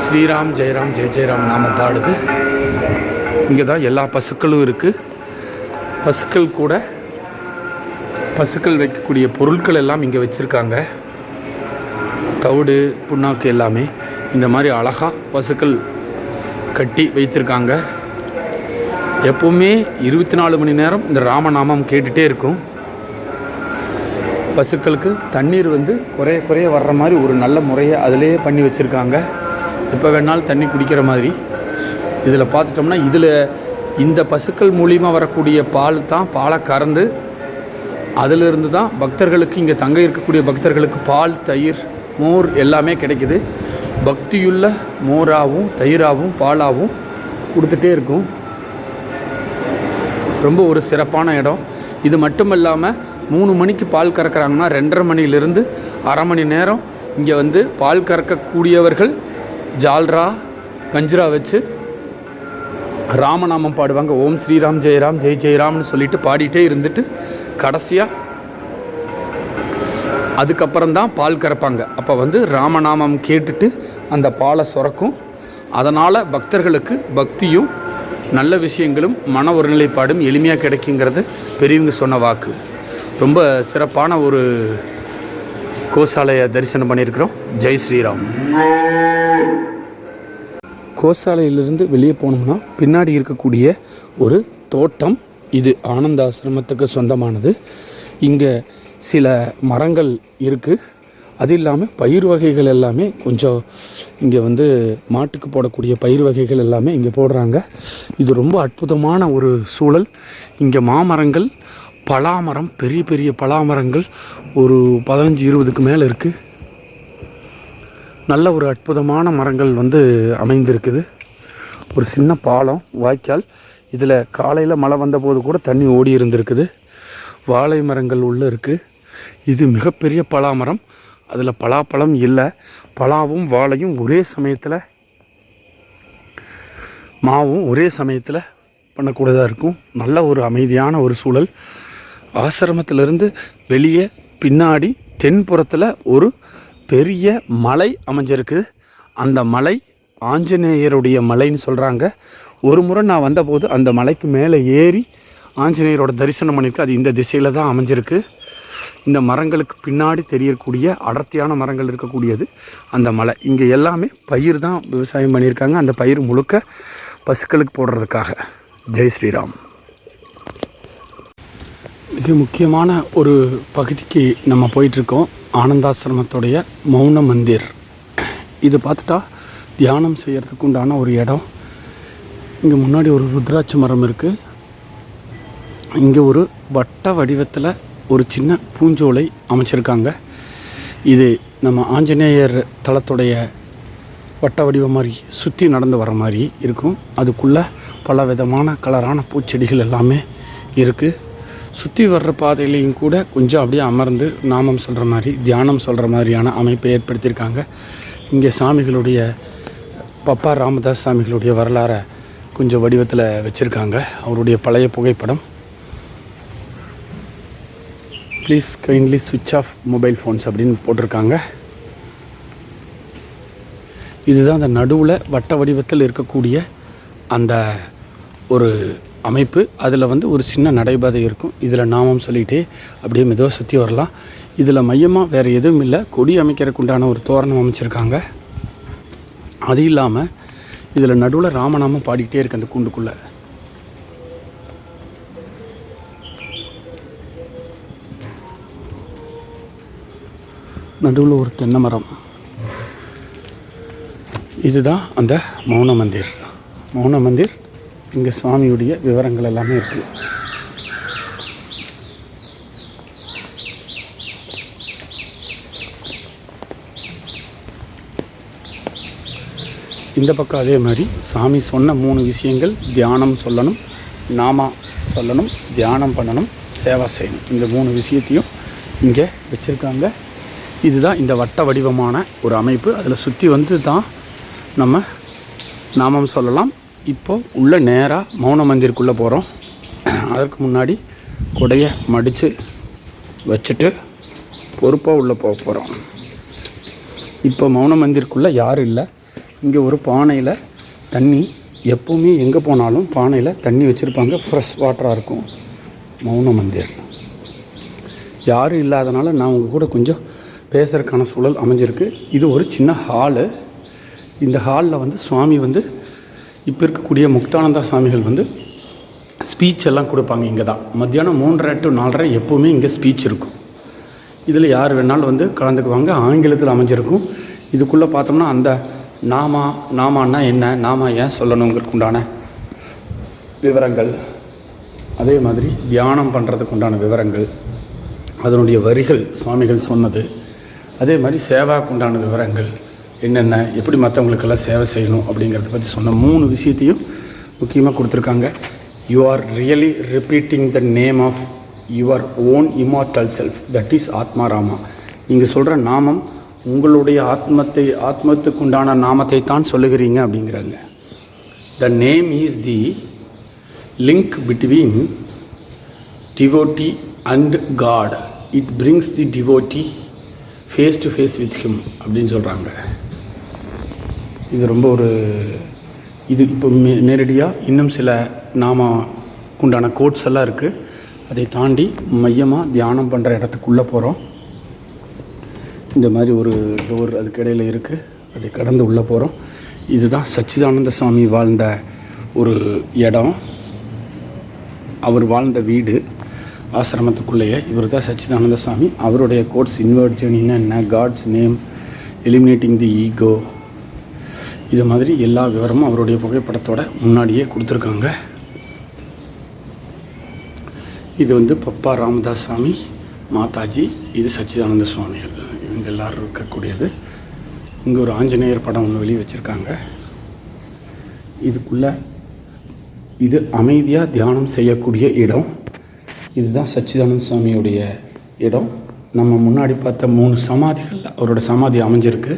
ஸ்ரீராம் ஜெயராம் ஜெய ஜெயராம் நாமம் பாடுது. இங்கே தான் எல்லா பசுக்களும் இருக்குது. பசுக்கள் வைக்கக்கூடிய பொருட்கள் எல்லாம் இங்கே வச்சுருக்காங்க. தவிடு, புண்ணாக்கு எல்லாமே இந்த மாதிரி அழகாக பசுக்கள் கட்டி வைத்திருக்காங்க. எப்போவுமே 24 மணி நேரம் இந்த ராமநாமம் கேட்டுகிட்டே இருக்கும். பசுக்களுக்கு தண்ணீர் வந்து குறைய வர்ற மாதிரி ஒரு நல்ல முறையை அதிலேயே பண்ணி வச்சுருக்காங்க. எப்போ வேணாலும் தண்ணி குடிக்கிற மாதிரி. இதில் பார்த்துட்டோம்னா இந்த பசுக்கள் மூலிமா வரக்கூடிய பால் தான் பாலை கறந்து அதிலிருந்து தான் பக்தர்களுக்கு, இங்கே தங்க இருக்கக்கூடிய பக்தர்களுக்கு பால், தயிர், மோர் எல்லாமே கிடைக்குது. பக்தியுள்ள மோராகவும் தயிராகவும் பாலாகவும் கொடுத்துட்டே இருக்கும். ரொம்ப ஒரு சிறப்பான இடம். இது மட்டும் இல்லாமல் 3 மணிக்கு பால் கறக்கிறாங்கன்னா 2:30 மணிலிருந்து அரை மணி நேரம் இங்கே வந்து பால் கறக்கக்கூடியவர்கள் ஜால்ரா கஞ்சிரா வச்சு ராமநாமம் பாடுவாங்க. ஓம் ஸ்ரீராம் ஜெயராம் ஜெய் ஜெயராம்னு சொல்லிட்டு பாடிட்டே இருந்துட்டு கடைசியாக அதுக்கப்புறம்தான் பால் கறப்பாங்க. அப்போ வந்து ராமநாமம் கேட்டுட்டு அந்த பாலை சுரக்கும். அதனால் பக்தர்களுக்கு பக்தியும் நல்ல விஷயங்களும் மன ஒருநிலைப்பாடும் எளிமையாக கிடைக்குங்கிறது பெரியவங்க சொன்ன வாக்கு. ரொம்ப சிறப்பான ஒரு கோசாலையை தரிசனம் பண்ணியிருக்கிறோம். ஜெய் ஸ்ரீராம். கோசாலையிலிருந்து வெளியே போனோம்னா பின்னாடி இருக்கக்கூடிய ஒரு தோட்டம். இது ஆனந்தாசிரமத்துக்கு சொந்தமானது. இங்கே சில மரங்கள் இருக்குது. அது இல்லாமல் பயிர் வகைகள் எல்லாமே கொஞ்சம் இங்கே வந்து மாட்டுக்கு போடக்கூடிய பயிர் வகைகள் எல்லாமே இங்கே போடுறாங்க. இது ரொம்ப அற்புதமான ஒரு சூழல். இங்கே மாமரங்கள், பலாமரம், பெரிய பெரிய பலாமரங்கள் ஒரு 15-20க்கு மேலே இருக்குது. நல்ல ஒரு அற்புதமான மரங்கள் வந்து அமைந்திருக்குது. ஒரு சின்ன பாலம், வாய்க்கால். இதில் காலையில் மழை வந்தபோது கூட தண்ணி ஓடி இருந்திருக்குது. வாழை மரங்கள் உள்ளே இருக்குது. இது மிகப்பெரிய பலாமரம். அதில் பலாப்பழம் இல்லை. பலாவும் வாழையும் ஒரே சமயத்தில், மாவும் ஒரே சமயத்தில் பண்ணக்கூடியதாக இருக்கும். நல்ல ஒரு அமைதியான ஒரு சூழல். ஆசிரமத்திலிருந்து வெளியே பின்னாடி தென்புறத்தில் ஒரு பெரிய மலை அமைஞ்சிருக்கு. அந்த மலை ஆஞ்சநேயருடைய மலைன்னு சொல்கிறாங்க. ஒரு முறை நான் வந்தபோது அந்த மலைக்கு மேலே ஏறி ஆஞ்சநேயரோட தரிசனம் பண்ணியிருக்கேன். அது இந்த திசையில் தான் அமைஞ்சிருக்கு. இந்த மரங்களுக்கு பின்னாடி தெரியக்கூடிய அடர்த்தியான மரங்கள் இருக்கக்கூடியது அந்த மலை. இங்கே எல்லாமே பயிர் தான் விவசாயம் பண்ணியிருக்காங்க. அந்த பயிர் முழுக்க பசுக்களுக்கு போடுறதுக்காக. ஜெய் ஸ்ரீராம். மிக முக்கியமான ஒரு பகுதிக்கு நம்ம போயிட்டுருக்கோம். ஆனந்தாசிரமத்துடைய மௌன மந்திர். இது பார்த்துட்டா தியானம் செய்கிறதுக்கு உண்டான ஒரு இடம். இங்கே முன்னாடி ஒரு ருத்ராட்ச மரம் இருக்குது. இங்கே ஒரு வட்ட வடிவத்தில் ஒரு சின்ன பூஞ்சோலை அமைச்சிருக்காங்க. இது நம்ம ஆஞ்சநேயர் தலத்துடைய வட்ட வடிவம் மாதிரி சுற்றி நடந்து வர மாதிரி இருக்கும். அதுக்குள்ளே பல விதமான கலரான பூச்செடிகள் எல்லாமே இருக்குது. சுற்றி வர்ற பாதையிலையும் கூட கொஞ்சம் அப்படியே அமர்ந்து நாமம் சொல்கிற மாதிரி, தியானம் சொல்கிற மாதிரியான அமைப்பை ஏற்படுத்தியிருக்காங்க. இங்கே சாமிகளுடைய பப்பா ராமதாஸ் சாமிகளுடைய வரலாறை கொஞ்சம் வடிவத்தில் வச்சுருக்காங்க. அவருடைய பழைய புகைப்படம். ப்ளீஸ் கைண்ட்லி சுவிட்ச் ஆஃப் மொபைல் ஃபோன்ஸ் அப்படின்னு போட்டிருக்காங்க. இதுதான் அந்த நடுவில் வட்ட வடிவத்தில் இருக்கக்கூடிய அந்த ஒரு அமைப்பு. அதில் வந்து ஒரு சின்ன நடைபாதை இருக்கும். இதில் நாமம் சொல்லிகிட்டே அப்படியே மெதுவாக சுற்றி வரலாம். இதில் மையமாக வேறு எதுவும் இல்லை. கொடி அமைக்கிறதுக்கு உண்டான ஒரு தோரணம் அமைச்சிருக்காங்க. அது இல்லாமல் இதில் நடுவில் ராமநாமம் பாடிக்கிட்டே இருக்குது அந்த கூண்டுக்குள்ளே. நடுவில் ஒரு தென்னை மரம். இதுதான் அந்த மௌன மந்திர். மௌன மந்திர். இங்கே சுவாமியுடைய விவரங்கள் எல்லாமே இருக்குது. இந்த பக்கம் அதே மாதிரி சாமி சொன்ன 3 விஷயங்கள். தியானம் சொல்லணும், நாமா சொல்லணும், தியானம் பண்ணணும், சேவா செய்யணும். இந்த 3 விஷயத்தையும் இங்கே வச்சுருக்காங்க. இதுதான் இந்த வட்ட வடிவமான ஒரு அமைப்பு. அதில் சுற்றி வந்து தான் நம்ம நாமம் சொல்லலாம். இப்போது உள்ள நேராக மௌன மந்திருக்குள்ளே போகிறோம். அதற்கு முன்னாடி கொடையை மடித்து வச்சுட்டு பொறுப்பாக உள்ளே போக போகிறோம். இப்போ மௌன மந்திருக்குள்ளே யாரும் இல்லை. இங்கே ஒரு பானையில் தண்ணி, எப்போவுமே எங்கே போனாலும் பானையில் தண்ணி வச்சுருப்பாங்க. ஃப்ரெஷ் வாட்டராக இருக்கும். மௌன மந்திர் யாரும் இல்லாதனால நான் உங்கள் கூட கொஞ்சம் பேசுகிறதுக்கான சூழல் அமைஞ்சிருக்கு. இது ஒரு சின்ன ஹாலு. இந்த ஹாலில் வந்து சுவாமி வந்து இப்போ இருக்கக்கூடிய முக்தானந்தா சாமிகள் வந்து ஸ்பீச் எல்லாம் கொடுப்பாங்க. இங்கே தான் மத்தியானம் 3:30 to 4:30 எப்போவுமே இங்கே ஸ்பீச் இருக்கும். இதில் யார் வேணாலும் வந்து கலந்துக்குவாங்க. ஆங்கிலத்தில் அமைஞ்சிருக்கும். இதுக்குள்ளே பார்த்தோம்னா அந்த நாமான்னா என்ன, நாமா ஏன் சொல்லணுங்கிறதுக்கு உண்டான விவரங்கள், அதே மாதிரி தியானம் பண்ணுறதுக்கு உண்டான விவரங்கள், அதனுடைய வரிகள் சுவாமிகள் சொன்னது, அதே மாதிரி சேவாக்கு உண்டான விவரங்கள் என்னென்ன, எப்படி மற்றவங்களுக்கெல்லாம் சேவை செய்யணும் அப்படிங்கிறத பற்றி சொன்ன 3 விஷயத்தையும் முக்கியமாக கொடுத்துருக்காங்க. You are really repeating the name of your own immortal self, that is Atmarama. நீங்கள் சொல்கிற நாமம் உங்களுடைய ஆத்மத்துக்கு உண்டான நாமத்தை தான் சொல்லுகிறீங்க அப்படிங்கிறாங்க. The name is the link between devotee and God. It brings the devotee face to face with him அப்படின்னு சொல்கிறாங்க. இது ரொம்ப இது இப்போ நேரடியாக இன்னும் சில நாம உண்டான கோட்ஸ் எல்லாம் இருக்குது. அதை தாண்டி மையமாக தியானம் பண்ணுற இடத்துக்குள்ளே போகிறோம். இந்த மாதிரி ஒரு டோர் அதுக்கு இடையில் இருக்குது, அதை கடந்து உள்ளே போகிறோம். இதுதான் சச்சிதானந்த சுவாமி வாழ்ந்த ஒரு இடம், அவர் வாழ்ந்த வீடு. ஆசிரமத்துக்குள்ளேயே இவர் தான் சச்சிதானந்த சுவாமி. அவருடைய கோட்ஸ் இன்வெர்ட் ஜேர்னின்னா என்ன, காட்ஸ் நேம், எலிமினேட்டிங் தி ஈகோ, இது மாதிரி எல்லா விவரமும் அவருடைய புகைப்படத்தோட முன்னாடியே கொடுத்துருக்காங்க. இது பப்பா ராமதாஸ் சுவாமி, மாதாஜி, இது சச்சிதானந்த சுவாமிகள், இவங்க எல்லோரும் இருக்கக்கூடியது. இங்கே ஒரு ஆஞ்சநேயர் படம் ஒன்று வெளியே வச்சுருக்காங்க. இதுக்குள்ளே இது அமைதியாக தியானம் செய்யக்கூடிய இடம். இதுதான் சச்சிதானந்த சுவாமியுடைய இடம். நம்ம முன்னாடி பார்த்த 3 சமாதிகள் அவரோட சமாதி அமைஞ்சிருக்கு.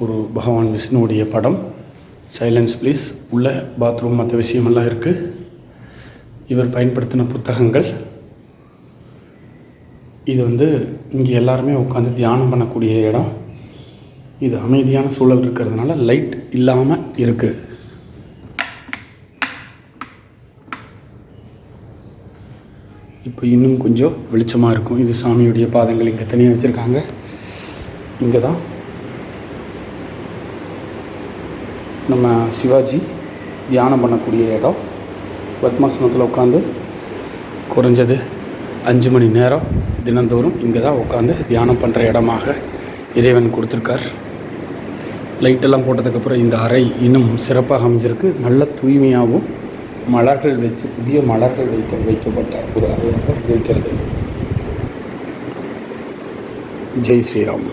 ஒரு பகவான் விஷ்ணுவுடைய படம், சைலன்ஸ் ப்ளீஸ், உள்ள பாத்ரூம் மற்ற விஷயமெல்லாம் இருக்குது. இவர் பயன்படுத்தின புத்தகங்கள். இது இங்கே எல்லாருமே உட்காந்து தியானம் பண்ணக்கூடிய இடம். இது அமைதியான சூழல் இருக்கிறதுனால லைட் இல்லாமல் இருக்குது. இப்போ இன்னும் கொஞ்சம் வெளிச்சமாக இருக்கும். இது சாமியுடைய பாதங்கள் இங்கே தனியாக வச்சுருக்காங்க. இங்கே தான் நம்ம சிவாஜி தியானம் பண்ணக்கூடிய இடம். பத்மாசனத்தில் உட்காந்து குறைஞ்சது 5 மணி நேரம் தினந்தோறும் இங்கே தான் உட்காந்து தியானம் பண்ணுற இடமாக இறைவன் கொடுத்துருக்கார். லைட்டெல்லாம் போட்டதுக்கப்புறம் இந்த அறை இன்னும் சிறப்பாக அமைஞ்சிருக்கு. நல்ல தூய்மையாகவும் மலர்கள் வச்சு, புதிய மலர்கள் வைக்கப்பட்ட ஒரு அறையாக இருக்கிறது. ஜெய் ஸ்ரீராம்.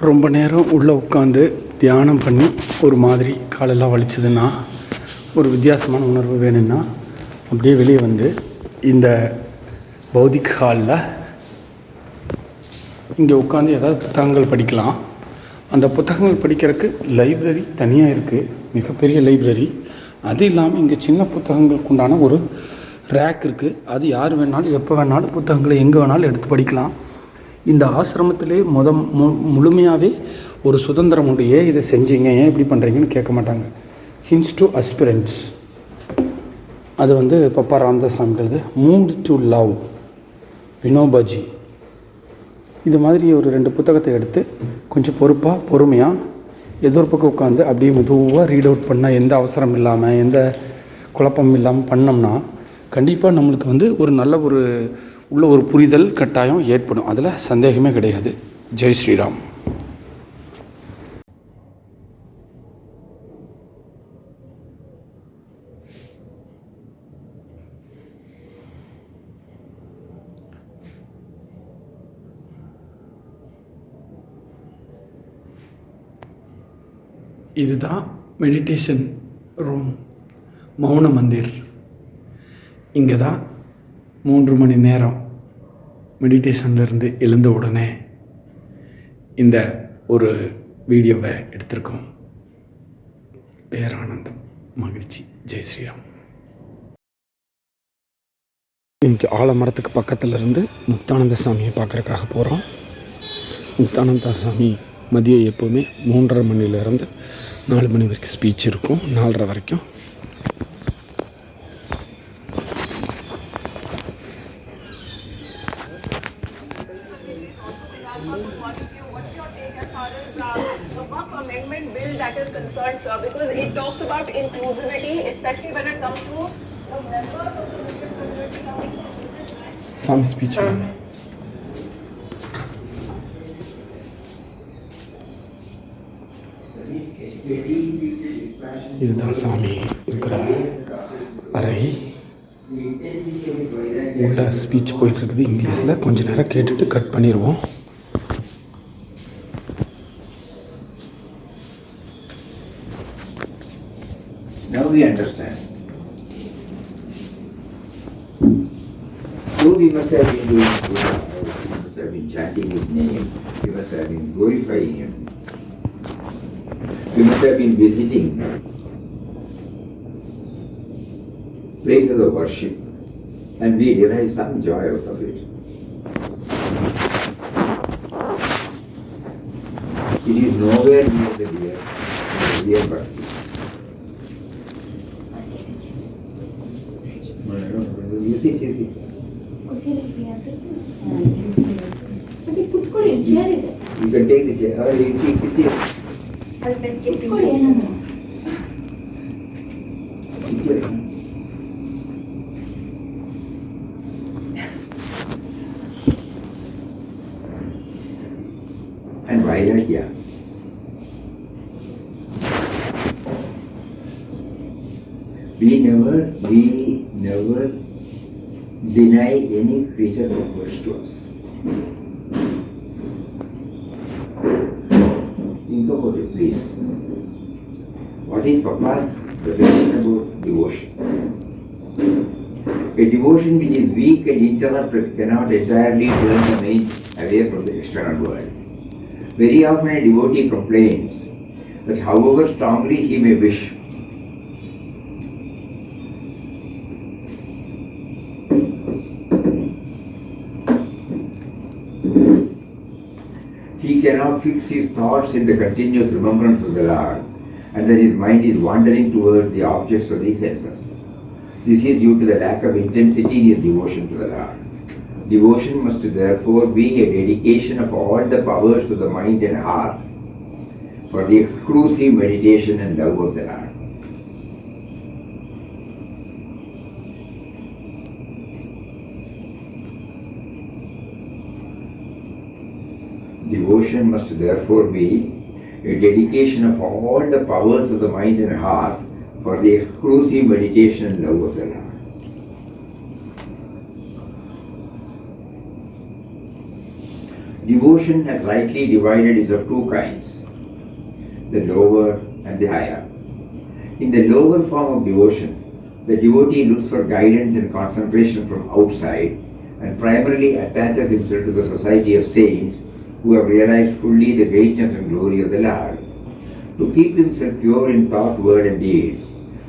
ரொம்ப நேரம் உள்ளே உட்காந்து தியானம் பண்ணி ஒரு மாதிரி காலெல்லாம் வலிச்சதுன்னா, ஒரு வித்தியாசமான உணர்வு வேணும்னா அப்படியே வெளியே வந்து இந்த பௌதிக் ஹாலில் இங்கே உட்காந்து ஏதாவது புத்தகங்கள் படிக்கலாம். அந்த புத்தகங்கள் படிக்கிறதுக்கு லைப்ரரி தனியாக இருக்குது, மிகப்பெரிய லைப்ரரி. அது இல்லாமல் இங்கே சின்ன புத்தகங்களுக்கு உண்டான ஒரு ரேக் இருக்குது. அது யார் வேணாலும் எப்போ வேணாலும் புத்தகங்களை எங்கே வேணாலும் எடுத்து படிக்கலாம். இந்த ஆசிரமத்திலே முழுமையாகவே ஒரு சுதந்திரம் உண்டு. ஏன் இதை செஞ்சீங்க, ஏன் இப்படி பண்ணுறீங்கன்னு கேட்க மாட்டாங்க. ஹிண்ட்ஸ் டு அஸ்பிரன்ஸ், அது பப்பா ராமதாஸ் சாமிங்கிறது. Mood to love, Vinobaji. இது மாதிரி ஒரு 2 புத்தகத்தை எடுத்து கொஞ்சம் பொறுமையாக ஏதோ ஒரு பக்கம் உட்காந்து அப்படியே மெதுவாக ரீட் அவுட் பண்ணால், எந்த அவசரம் இல்லாமல் எந்த குழப்பம் இல்லாமல் பண்ணோம்னா கண்டிப்பாக நம்மளுக்கு ஒரு நல்ல உள்ள ஒரு புரிதல் கட்டாயம் ஏற்படும். அதில் சந்தேகமே கிடையாது. ஜெய் ஸ்ரீராம். இதுதான் மெடிடேஷன் ரூம், மௌன மந்திர். இங்கே தான் 3 மணி நேரம் மெடிடேஷன்லேருந்து எழுந்த உடனே இந்த ஒரு வீடியோவை எடுத்திருக்கோம். பேரானந்தம், மகிழ்ச்சி. ஜெய் ஸ்ரீராம். இன்றைக்கி ஆலமரத்துக்கு பக்கத்தில் இருந்து முக்தானந்த சாமியை பார்க்குறக்காக போகிறோம். முக்தானந்த சாமி மதியம் எப்போவுமே 3:30 மணிலேருந்து 4 மணி வரைக்கும் ஸ்பீச் இருக்கும், 4:30 வரைக்கும். Amendment bill that is concerned, sir, because it talks about inclusivity, especially when it comes to the members of the Muslim community. சாமி ஸ்பீச் இதுதான் சாமி இருக்கிற அறை. உள்ள ஸ்பீச் போயிட்டுருக்குது இங்கிலீஷில். கொஞ்ச நேரம் கேட்டுட்டு கட் பண்ணிடுவோம். Now we understand. So we must have been doing Buddha, we must have been chanting his name, we must have been glorifying him. We must have been visiting places of worship, and we derive some joy out of it. It is nowhere near the real bhakti. You sit. You can take the chair, or you can sit here. Sit here. And Vairagya. We never deny any creature that comes to us. Think about it, please. What is Papa's definition about devotion? A devotion which is weak and interrupted cannot entirely turn the mind away from the external world. Very often a devotee complains that however strongly he may wish, he cannot fix his thoughts in the continuous remembrance of the Lord, and that his mind is wandering towards the objects of the senses. This is due to the lack of intensity in his devotion to the Lord. Devotion must therefore be a dedication of all the powers of the mind and heart for the exclusive meditation and love of the Lord. Devotion must therefore be a dedication of all the powers of the mind and heart for the exclusive meditation and love of the Lord. Devotion, as rightly divided, is of two kinds, the lower and the higher. In the lower form of devotion, the devotee looks for guidance and concentration from outside and primarily attaches himself to the society of saints who have realized fully the greatness and glory of the Lord. To keep himself pure in thought, word and deed,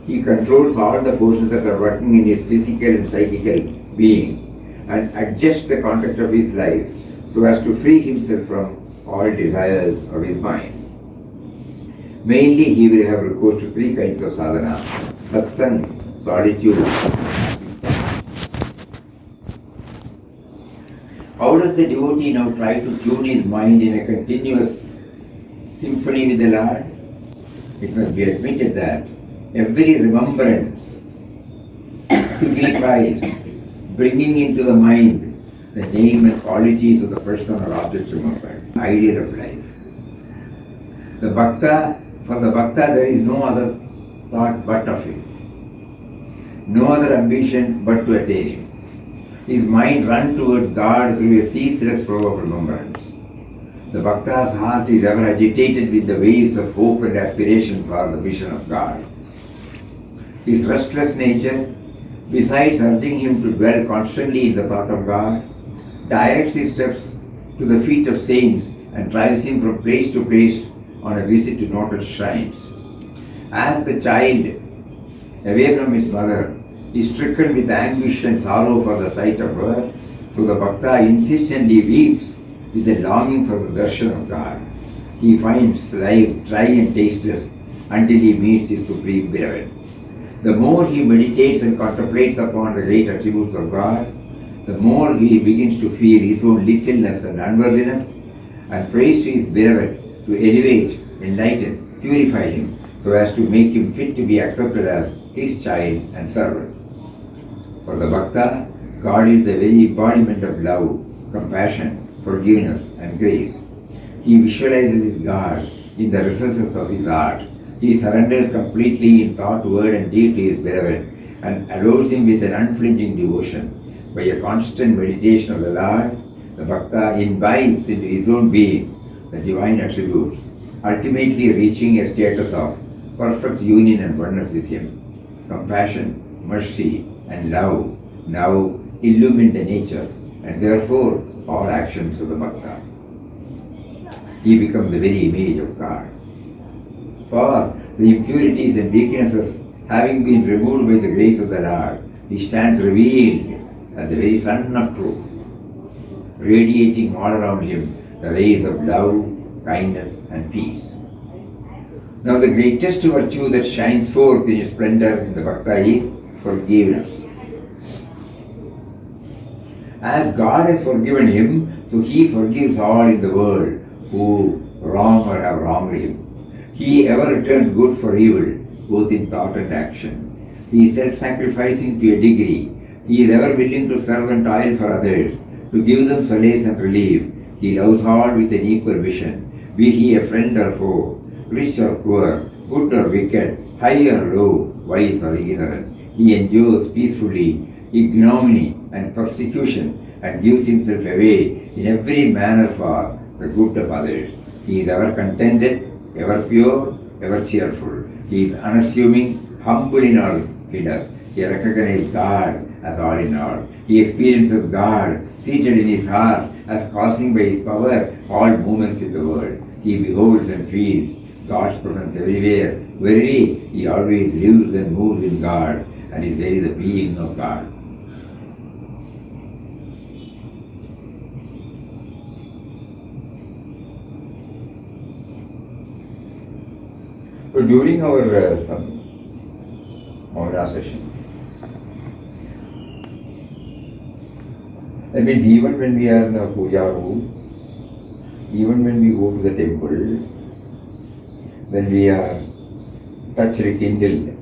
he controls all the forces that are working in his physical and psychical being and adjusts the conduct of his life so as to free himself from all desires of his mind. Mainly he will have recourse to 3 kinds of sadhana: satsang, solitude. How does the devotee now try to tune his mind in a continuous symphony with the Lord? It must be admitted that every remembrance signifies bringing into the mind the name and qualities of the person or object remembered, ideal of life. For the bhakta there is no other thought but of him, no other ambition but to attain him. His mind runs towards God through a ceaseless flow of remembrance. The Bhakta's heart is ever agitated with the waves of hope and aspiration for the vision of God. His restless nature, besides urging him to dwell constantly in the thought of God, directs his steps to the feet of saints and drives him from place to place on a visit to noted shrines. As the child, away from his mother, is stricken with anguish and sorrow for the sight of her, so the Bhakta insistently weeps with a longing for the darshan of God. He finds life dry and tasteless until he meets his supreme beloved. The more he meditates and contemplates upon the great attributes of God, the more he begins to feel his own littleness and unworthiness and prays to his beloved to elevate, enlighten, purify him so as to make him fit to be accepted as his child and servant. For the Bhakta, God is the very embodiment of love, compassion, forgiveness and grace. He visualizes his God in the recesses of his heart. He surrenders completely in thought, word and deed to his beloved and adores him with an unflinching devotion. By a constant meditation of the Lord, the Bhakta imbibes into his own being the divine attributes, ultimately reaching a status of perfect union and oneness with him. Compassion, mercy and love now illumine the nature and therefore all actions of the Bhakta. He becomes the very image of God. For the impurities and weaknesses having been removed by the grace of the Lord, he stands revealed as the very Sun of Truth, radiating all around him the rays of love, kindness and peace. Now the greatest virtue that shines forth in its splendor in the Bhakta is forgiveness. As God has forgiven him, so he forgives all in the world who wrong or have wronged him. He ever returns good for evil, both in thought and action. He is self-sacrificing to a degree. He is ever willing to serve and toil for others, to give them solace and relief. He loves all with an equal vision, be he a friend or foe, rich or poor, good or wicked, high or low, wise or ignorant. He endures peacefully ignominy and persecution and gives himself away in every manner for the good of others. He is ever contented, ever pure, ever cheerful. He is unassuming, humble in all he does. He recognizes God as all in all. He experiences God seated in his heart as causing by his power all movements in the world. He beholds and feels God's presence everywhere. Verily, he always lives and moves in God and is very the being of God. So during our Mauna session, I mean, even when we are in the puja room, even when we go to the temple, when we are touch rekindled,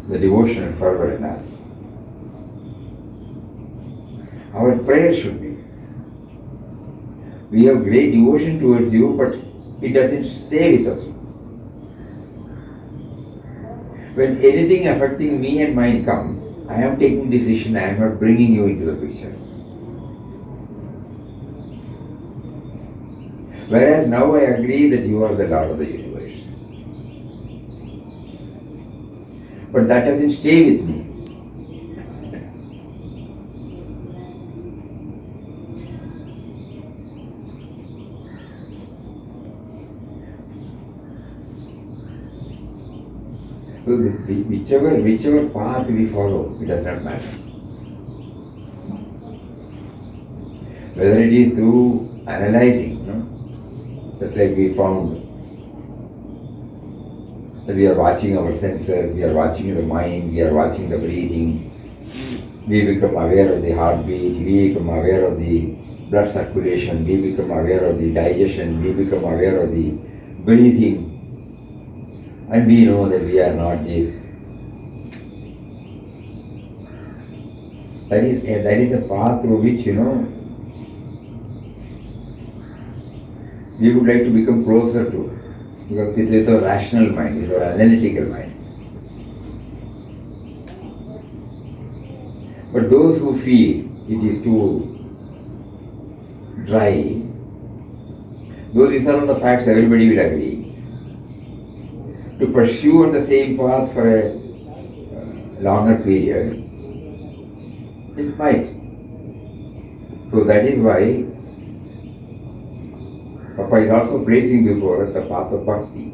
the devotion and fervor in us, our prayer should be, we have great devotion towards you, but it doesn't stay with us. When anything affecting me and mine comes, I am taking decision, I am not bringing you into the picture. Whereas now I agree that you are the Lord of the universe. But that doesn't stay with me. So whichever path we follow, it does not matter. Whether it is through analyzing, just like we found that we are watching our senses, we are watching the mind, we are watching the breathing, we become aware of the heartbeat, we become aware of the blood circulation, we become aware of the digestion, we become aware of the breathing. And we know that we are not this. That is the path through which, we would like to become closer to. Because it is a rational mind, it is an analytical mind. But those who feel it is too dry, though these are all the facts, everybody will agree. To pursue on the same path for a longer period, it might. So that is why Papa is also placing before us the path of bhakti.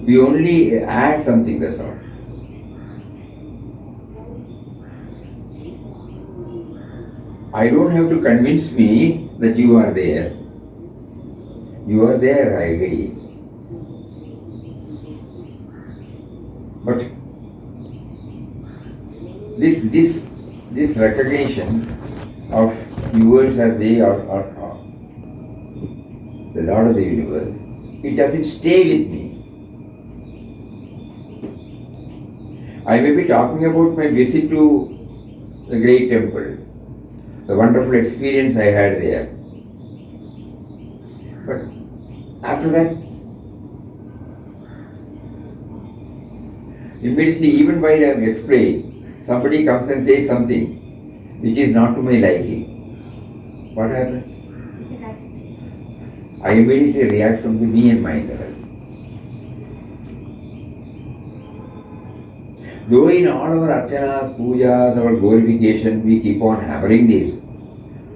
We only add something, that's all. I don't have to convince me that you are there. You are there, I agree. But this recognition of yours as they are the Lord of the universe, it doesn't stay with me. I may be talking about my visit to the great temple, the wonderful experience I had there. But after that, immediately, even while I am explaining, somebody comes and says something which is not to my liking. What happens? I immediately react from the me and my level. Though in all our archanas, pujas, our glorification, we keep on hammering this,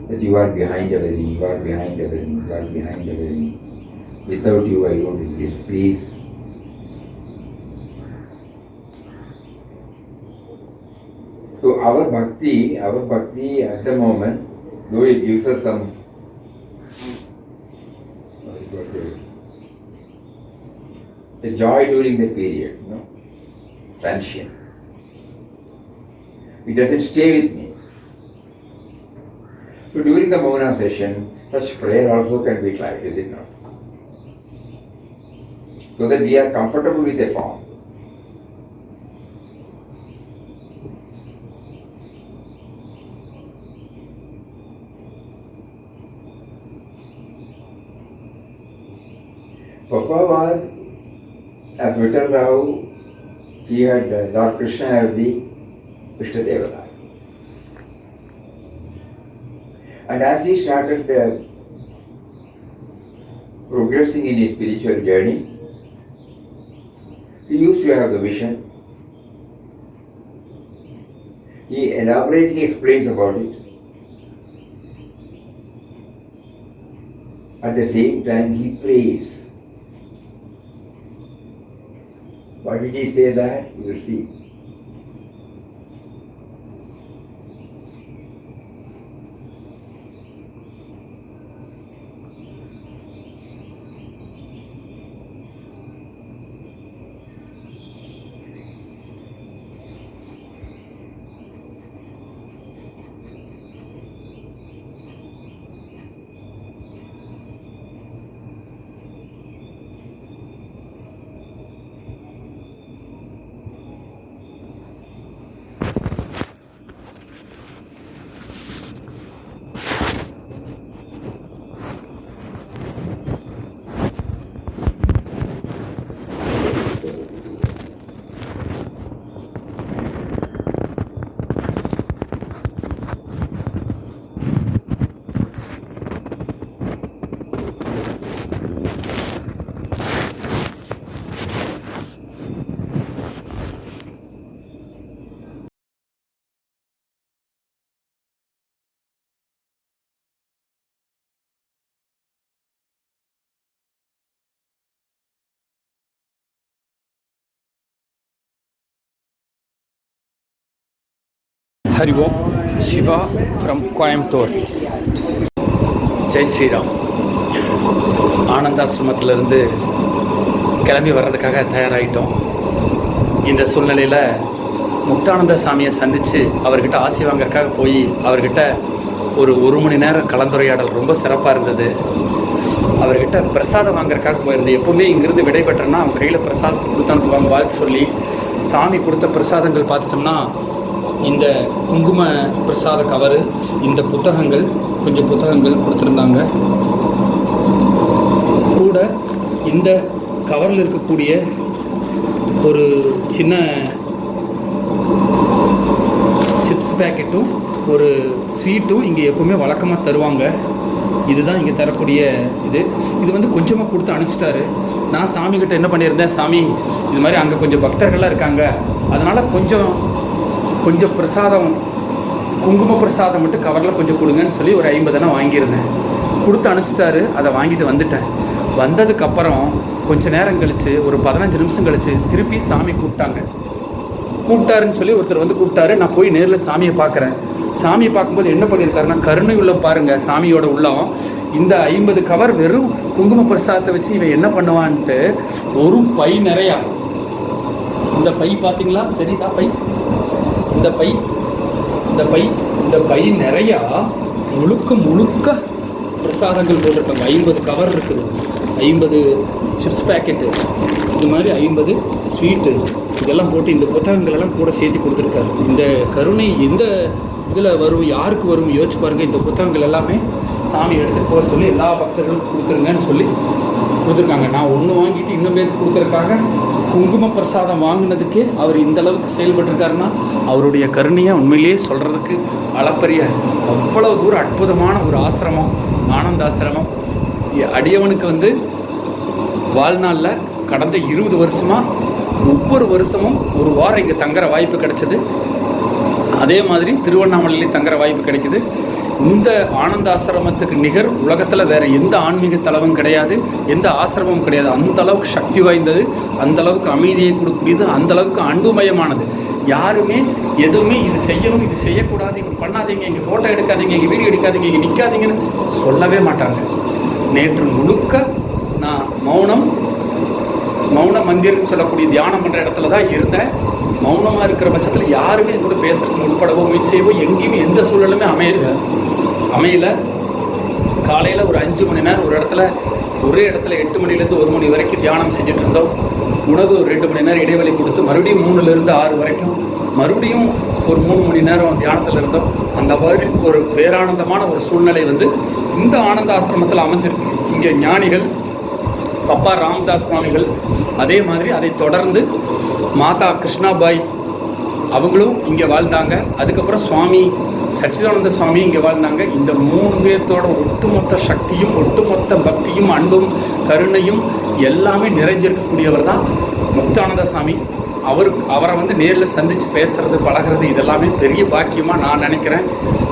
that you are behind everything, you are behind everything, you are behind everything. Without you, I don't exist. Please. So our bhakti at the moment, though it gives us some a joy during the period, transient. It doesn't stay with me. So during the Mauna session, such prayer also can be tried, is it not? So that we are comfortable with a form. Papa was, as Vittal Rao, he had Lord Krishna as the Krishna Devata. And as he started progressing in his spiritual journey, he used to have the vision. He elaborately explains about it. At the same time, he prays. Why did he say that? You will see. Hari Om, Shiva from Coimbatore. Jai Sriram. ஆனந்தாசிரமத்திலிருந்து கிளம்பி வர்றதுக்காக தயாராகிட்டோம். இந்த சூழ்நிலையில் முக்தானந்த சாமியை சந்தித்து அவர்கிட்ட ஆசி வாங்கறதுக்காக போய் அவர்கிட்ட ஒரு மணி நேரம் கலந்துரையாடல் ரொம்ப சிறப்பாக இருந்தது. அவர்கிட்ட பிரசாதம் வாங்கறதுக்காக போயிருந்தது. எப்போவுமே இங்கேருந்து விடைபெற்றோன்னா அவங்க கையில் பிரசாதம் கொடுத்து அனுப்புவாங்க வாழ்த்து சொல்லி. சாமி கொடுத்த பிரசாதங்கள் பார்த்துட்டோம்னா இந்த குங்கும பிரசாத கவரு, இந்த புத்தகங்கள், கொஞ்சம் புத்தகங்கள் கொடுத்துருந்தாங்க. கூட இந்த கவரில் இருக்கக்கூடிய ஒரு சின்ன சிப்ஸ் பேக்கெட்டும் ஒரு ஸ்வீட்டும் இங்கே எப்போவுமே வழக்கமாக தருவாங்க. இதுதான் இங்கே தரக்கூடிய இது வந்து கொஞ்சமாக கொடுத்து அனுப்பிச்சிட்டாரு. நான் சாமிக்கிட்ட என்ன பண்ணியிருந்தேன், சாமி இது மாதிரி அங்கே கொஞ்சம் பக்தர்கள்லாம் இருக்காங்க, அதனால் கொஞ்சம் பிரசாதம், குங்கும பிரசாதம் மட்டும் கவரில் கொஞ்சம் கொடுங்கன்னு சொல்லி ஒரு 50 வாங்கியிருந்தேன். கொடுத்து அனுப்பிச்சிட்டாரு. அதை வாங்கிட்டு வந்துட்டேன். வந்ததுக்கப்புறம் கொஞ்சம் நேரம் கழித்து ஒரு 15 நிமிஷம் கழித்து திருப்பி சாமி கூப்பிட்டாருன்னு சொல்லி ஒருத்தர் வந்து கூப்பிட்டாரு. நான் போய் நேரில் சாமியை பார்க்குறேன். சாமியை பார்க்கும்போது என்ன பண்ணியிருக்காருன்னா, கருணை உள்ள பாருங்கள் சாமியோட உள்ளம். இந்த 50 கவர் வெறும் குங்கும பிரசாதத்தை வச்சு இவன் என்ன பண்ணுவான்ட்டு ஒரு பை நிறையா, இந்த பை பார்த்தீங்களா, தெரியுதா பை, இந்த பை நிறையா முழுக்க பிரசாதங்கள் போட்டிருக்காங்க. 50 கவர் இருக்குது, 50 சிப்ஸ் பேக்கெட்டு, இது மாதிரி 50 ஸ்வீட்டு, இதெல்லாம் போட்டு இந்த புத்தகங்களெல்லாம் கூட சேர்த்து கொடுத்துருக்காரு. இந்த கருணை எந்த இதில் வரும், யாருக்கு வரும் யோசிச்சு பாருங்கள். இந்த புத்தகங்கள் எல்லாமே சாமி எடுத்துகிட்டு போக சொல்லி எல்லா பக்தர்களுக்கும் கொடுத்துருங்கன்னு சொல்லி கொடுத்துருக்காங்க. நான் ஒன்று வாங்கிட்டு இன்னும் பேருக்கு கொடுக்குறதுக்காக குங்கும பிரசாதம் வாங்கினதுக்கே அவர் இந்த அளவுக்கு செயல்பட்டுருக்காருன்னா அவருடைய கருணையை உண்மையிலேயே சொல்கிறதுக்கு அளப்பரிய அவ்வளவு தூரம் அற்புதமான ஒரு ஆசிரமம், ஆனந்தாசிரமம். அடியவனுக்கு வந்து வாழ்நாளில் கடந்த 20 வருஷமாக ஒவ்வொரு வருஷமும் ஒரு வாரம் இங்கே தங்குற வாய்ப்பு கிடைச்சது. அதே மாதிரி திருவண்ணாமலையிலே தங்குற வாய்ப்பு கிடைக்குது. இந்த ஆனந்தாசிரமத்துக்கு நிகர் உலகத்தில் வேறு எந்த ஆன்மீக தலமும் கிடையாது, எந்த ஆசிரமமும் கிடையாது. அந்த அளவுக்கு சக்தி வாய்ந்தது, அந்த அளவுக்கு அமைதியை கொடுக்கக்கூடியது, அந்த அளவுக்கு அன்புமயமானது. யாருமே எதுவுமே இது செய்யணும், இது செய்யக்கூடாது, இங்கே பண்ணாதீங்க, இங்கே ஃபோட்டோ எடுக்காதீங்க, இங்கே வீடியோ எடுக்காதீங்க, இங்கே நிற்காதீங்கன்னு சொல்லவே மாட்டாங்க. நேற்று முழுக்க நான் மௌன மந்திர்னு சொல்லக்கூடிய தியானம் பண்ணுற இடத்துல தான் இருந்தேன். மௌனமாக இருக்கிற பட்சத்தில் யாருமே கூட பேசுறதுக்கு உட்படவோ முயற்சி செய்யவோ எங்கேயுமே எந்த சூழலுமே அமையல. காலையில் ஒரு 5 மணி நேரம் ஒரே இடத்துல 8 மணிலேருந்து 1 மணி வரைக்கும் தியானம் செஞ்சுட்டு இருந்தோம். உணவு ஒரு 2 மணி நேரம் இடைவெளி கொடுத்து மறுபடியும் 3லேருந்து 6 வரைக்கும் மறுபடியும் ஒரு 3 மணி நேரம் தியானத்தில் இருந்தோம். அந்த மாதிரி ஒரு பேரானந்தமான ஒரு சூழ்நிலை வந்து இந்த ஆனந்த ஆசிரமத்தில் அமைஞ்சிருக்கு. இங்கே ஞானிகள் பப்பா ராமதாஸ் சுவாமிகள், அதே மாதிரி அதை தொடர்ந்து மாதா கிருஷ்ணாபாய் அவங்களும் இங்கே வாழ்ந்தாங்க. அதுக்கப்புறம் சுவாமி சச்சிதானந்த சுவாமி இங்கே வாழ்ந்தாங்க. இந்த 3 பேர்த்தோட ஒட்டுமொத்த சக்தியும், ஒட்டுமொத்த பக்தியும், அன்பும், கருணையும் எல்லாமே நிறைஞ்சிருக்கக்கூடியவர் தான் முக்தானந்த சாமி. அவரை வந்து நேரில் சந்தித்து பேசுகிறது, பழகிறது, இதெல்லாமே பெரிய பாக்கியமாக நான் நினைக்கிறேன்.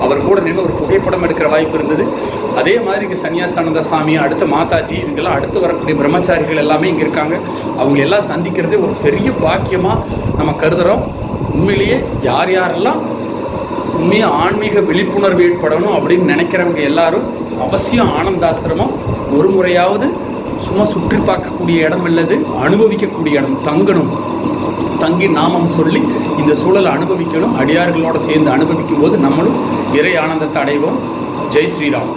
அவர் கூட நின்று ஒரு புகைப்படம் எடுக்கிற வாய்ப்பு இருந்தது. அதே மாதிரி இங்கே சன்னியாசானந்த சாமி, அடுத்த மாதாஜி, இவங்கெல்லாம் அடுத்து வரக்கூடிய பிரம்மச்சாரிகள் எல்லாமே இங்கே இருக்காங்க. அவங்க எல்லாம் சந்திக்கிறதே ஒரு பெரிய பாக்கியமாக நம்ம கருதுகிறோம். உண்மையிலேயே யாரெல்லாம் உண்மையாக ஆன்மீக விழிப்புணர்வு ஏற்படணும் அப்படின்னு நினைக்கிறவங்க எல்லாரும் அவசியம் ஆனந்தாசிரமம் ஒரு முறையாவது சும்மா சுற்றி பார்க்கக்கூடிய இடம் இல்லது, அனுபவிக்கக்கூடிய இடம். தங்கி நாமம் சொல்லி இந்த சூழலை அனுபவிக்கணும். அடியார்களோடு சேர்ந்து அனுபவிக்கும் போது நம்மளும் இறை ஆனந்தத்தை அடைவோம். ஜெய் ஸ்ரீராம்.